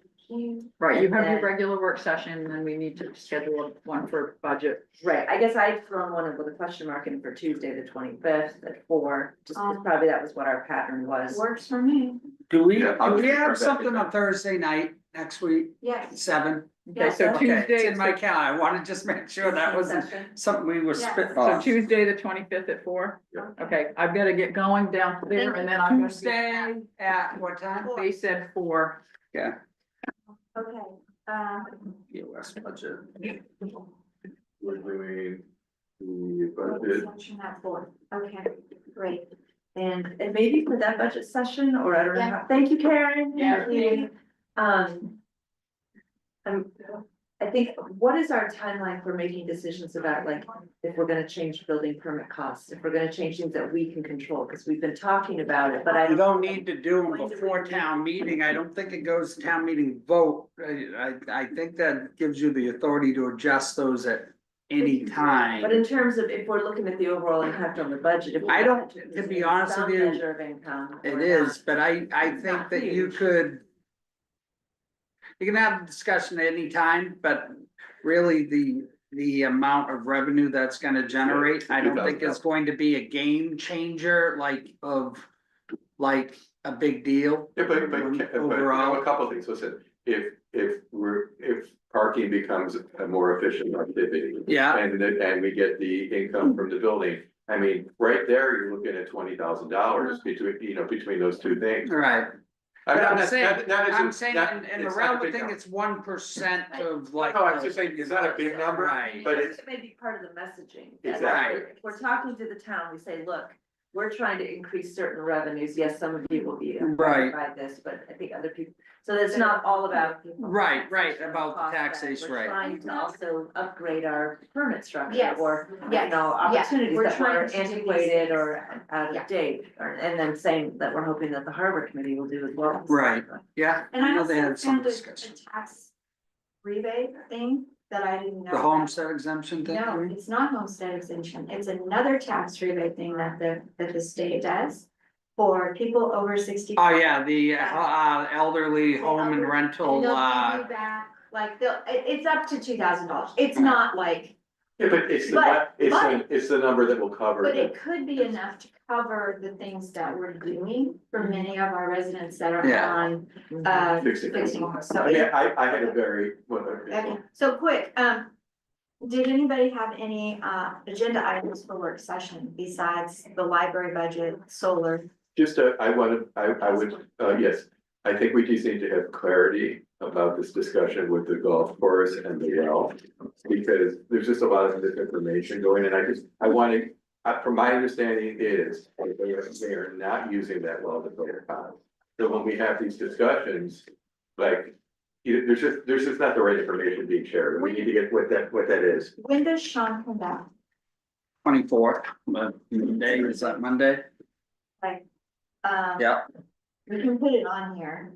Right, you have your And- regular work session, and then we need to schedule one for budget. Right, I guess I'd thrown one with a question mark in for Tuesday, the 25th at 4, just because probably that was what our pattern was. Works for me. Do we Yeah, I'll just have confirm that something with on Thursday night next week, Yes. 7? Okay, so Yeah. Okay, Tuesday, it's in my so calendar, I wanna just make sure that wasn't something we were Yes. spitballing. Tuesday, the 25th at 4? Yeah. Okay, I've gotta get going down there, and then I'm gonna be, Tuesday at what time? they said 4. Yeah. Okay, US budget. We're doing the budget. section that board, okay, great. And maybe for that budget session, or I don't know, how- thank you, Karen. Yeah. I think, what is our timeline for making decisions about, like, if we're gonna change building permit costs, if we're gonna change things that we can control, because we've been talking about it, but I. You don't need to do them before town meeting. I don't think it goes to town meeting vote. I think that gives you the authority to adjust those at any time. But in terms of, if we're looking at the overall impact on the budget, if. we I don't- have to be honest with some you, measure of income It or is, not. but I It's think not that you huge. could. You can have a discussion at any time, but really the amount of revenue that's gonna generate, I don't think is going to be a game changer, like a big deal. Yeah, but you know, Overall. a couple of things, listen, if parking becomes a more efficient activity. Yeah, And we get the income from the building, I mean, right there, you're looking at $20,000 between those two things. right. I'm But I'm not- saying, that isn't- I'm saying that- in the it's not a realm of big thing, number. it's 1% of like. No, I was just saying, is that a big number? Right. But it's, It may be part of the messaging. that Exactly. If we're talking to the town, we say, look, we're trying to increase certain revenues. Yes, some of you will be Right. affected by this, but I think other people, so it's not all about. Right, about the cost center. taxation, We're right. trying to also upgrade our permit structure Yes, or, you yes, know, yes, opportunities we're that trying were to do these antiquated things. or out Yeah. of date. And then saying that we're hoping that the harbor committee will do as well. Right. Yeah, And I know they also had some found a discussion. tax rebate thing that I didn't know. The about. homestead exemption thing. No, it's not homestead exemption, it's another tax rebate thing that the state does for people over 60. Oh, yeah, the elderly home and rental, And they'll give you back, like, it's up to $2,000, it's not like, yeah, but it's But- it's the number that will cover but it. it could be enough to cover the things that we're doing for many of our residents that are Yeah. on, Fixing. fixing homes, so. I mean, I had a very, Okay, so quick, did anybody have any, agenda items for work session besides the library budget, solar? just, I would, yes, I think we just need to have clarity about this discussion with the golf course and the well. Because there's just a lot of misinformation going, and I want to, from my understanding is, they are not using that well to build a pond. So when we have these discussions, like, there's just not the right information being shared, we need to get what that is. When does Sean come back? 24th, Monday, is that Monday? Yeah, We can put it on here,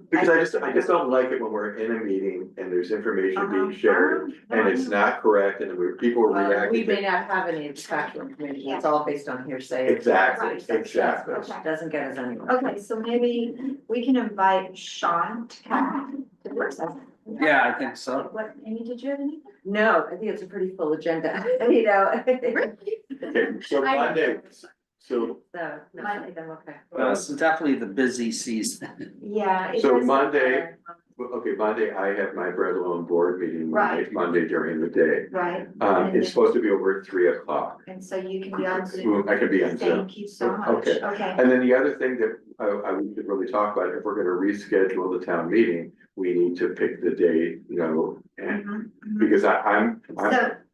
Because I just don't like it when we're in a meeting and there's information being shared and it's Uh-huh. not correct and people are We reacting. may not have any factual information, it's all based on hearsay. Exactly, Right. exactly. Okay. Doesn't get us anywhere. Okay, so maybe we can invite Sean to come to the work session. yeah, I think so. What, Amy, did you have anything? No, I think it's a pretty full agenda, you know. Okay, so Monday, so, So, no, I think I'm okay. It's definitely the busy season. Yeah. it So doesn't Monday- matter. okay, Monday, I have my Brotherland board meeting Right. Monday during the day. Right, It's supposed to be over at 3 o'clock. and so you can be on Zoom. I could be on Zoom. Thank you so much, Okay. okay. And then the other thing that we could really talk about, if we're gonna reschedule the town meeting, we need to pick the date, and Mhm, mhm. because I'm.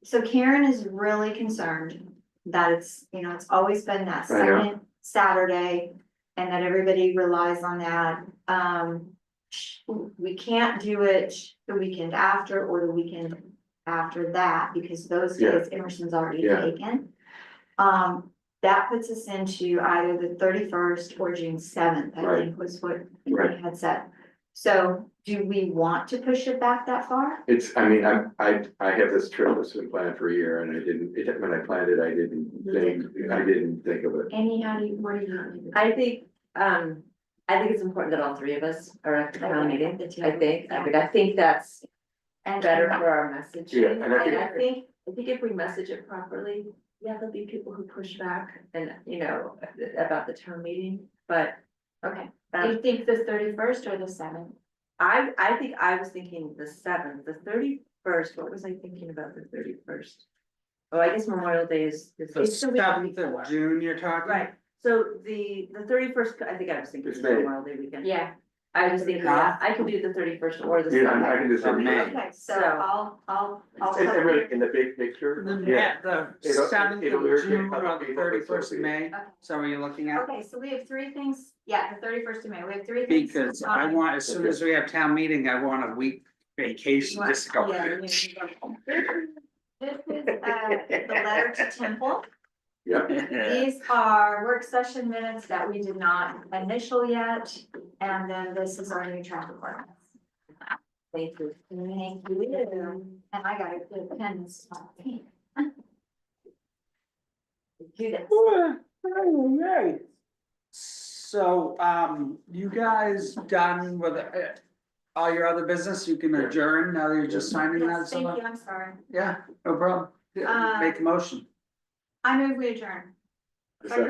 So Karen is really concerned that it's always been that I know. second Saturday. And that everybody relies on that. We can't do it the weekend after or the weekend after that because those Yeah. days Emerson's already Yeah. taken. That puts us into either the 31st or June 7th, I Right. think was what Right. we had said. So do we want to push it back that far? I mean, I have this trip that's been planned for a year and when I planned it, I didn't think of it. Amy, what do you? I think it's important that all three of us are at the town meeting, I think that's And better for our messaging. Yeah, and I think- I think if we message it properly, yeah, there'll be people who push back and, about the town meeting, but. Okay, do you think the 31st or the 7th? I think I was thinking the 7th, the 31st, what was I thinking about the 31st? Oh, I guess Memorial Day is. The it's the week 7th before. of June, you're talking? Right, so the 31st, I think I was thinking It's of May. Memorial Day weekend. Yeah. I was thinking, yeah, I could do the 31st or the Yeah, I second. can do Of something. May. Okay, so So- I'll. And really, in the big picture, yeah. The It'll- 7th it'll of irritate a June couple or the people, but so 31st of be it. May, so are you looking at? Okay, so we have three things, yeah, the 31st of May, we have three things. Because I want, as soon as we have town meeting, I want a week vacation, just to go. Yeah, you- This is, the letter to Temple. Yeah, These are work session minutes that we did not initial yet, and then this is our new traffic ordinance. Thank you. Thank you, and I got a good pen this time. Do this. So, you guys done with all your other business? You can adjourn now that you're just signing that. Yes, thank you, I'm sorry. Yeah, no problem. Yeah, make a motion. I move we adjourn. the second.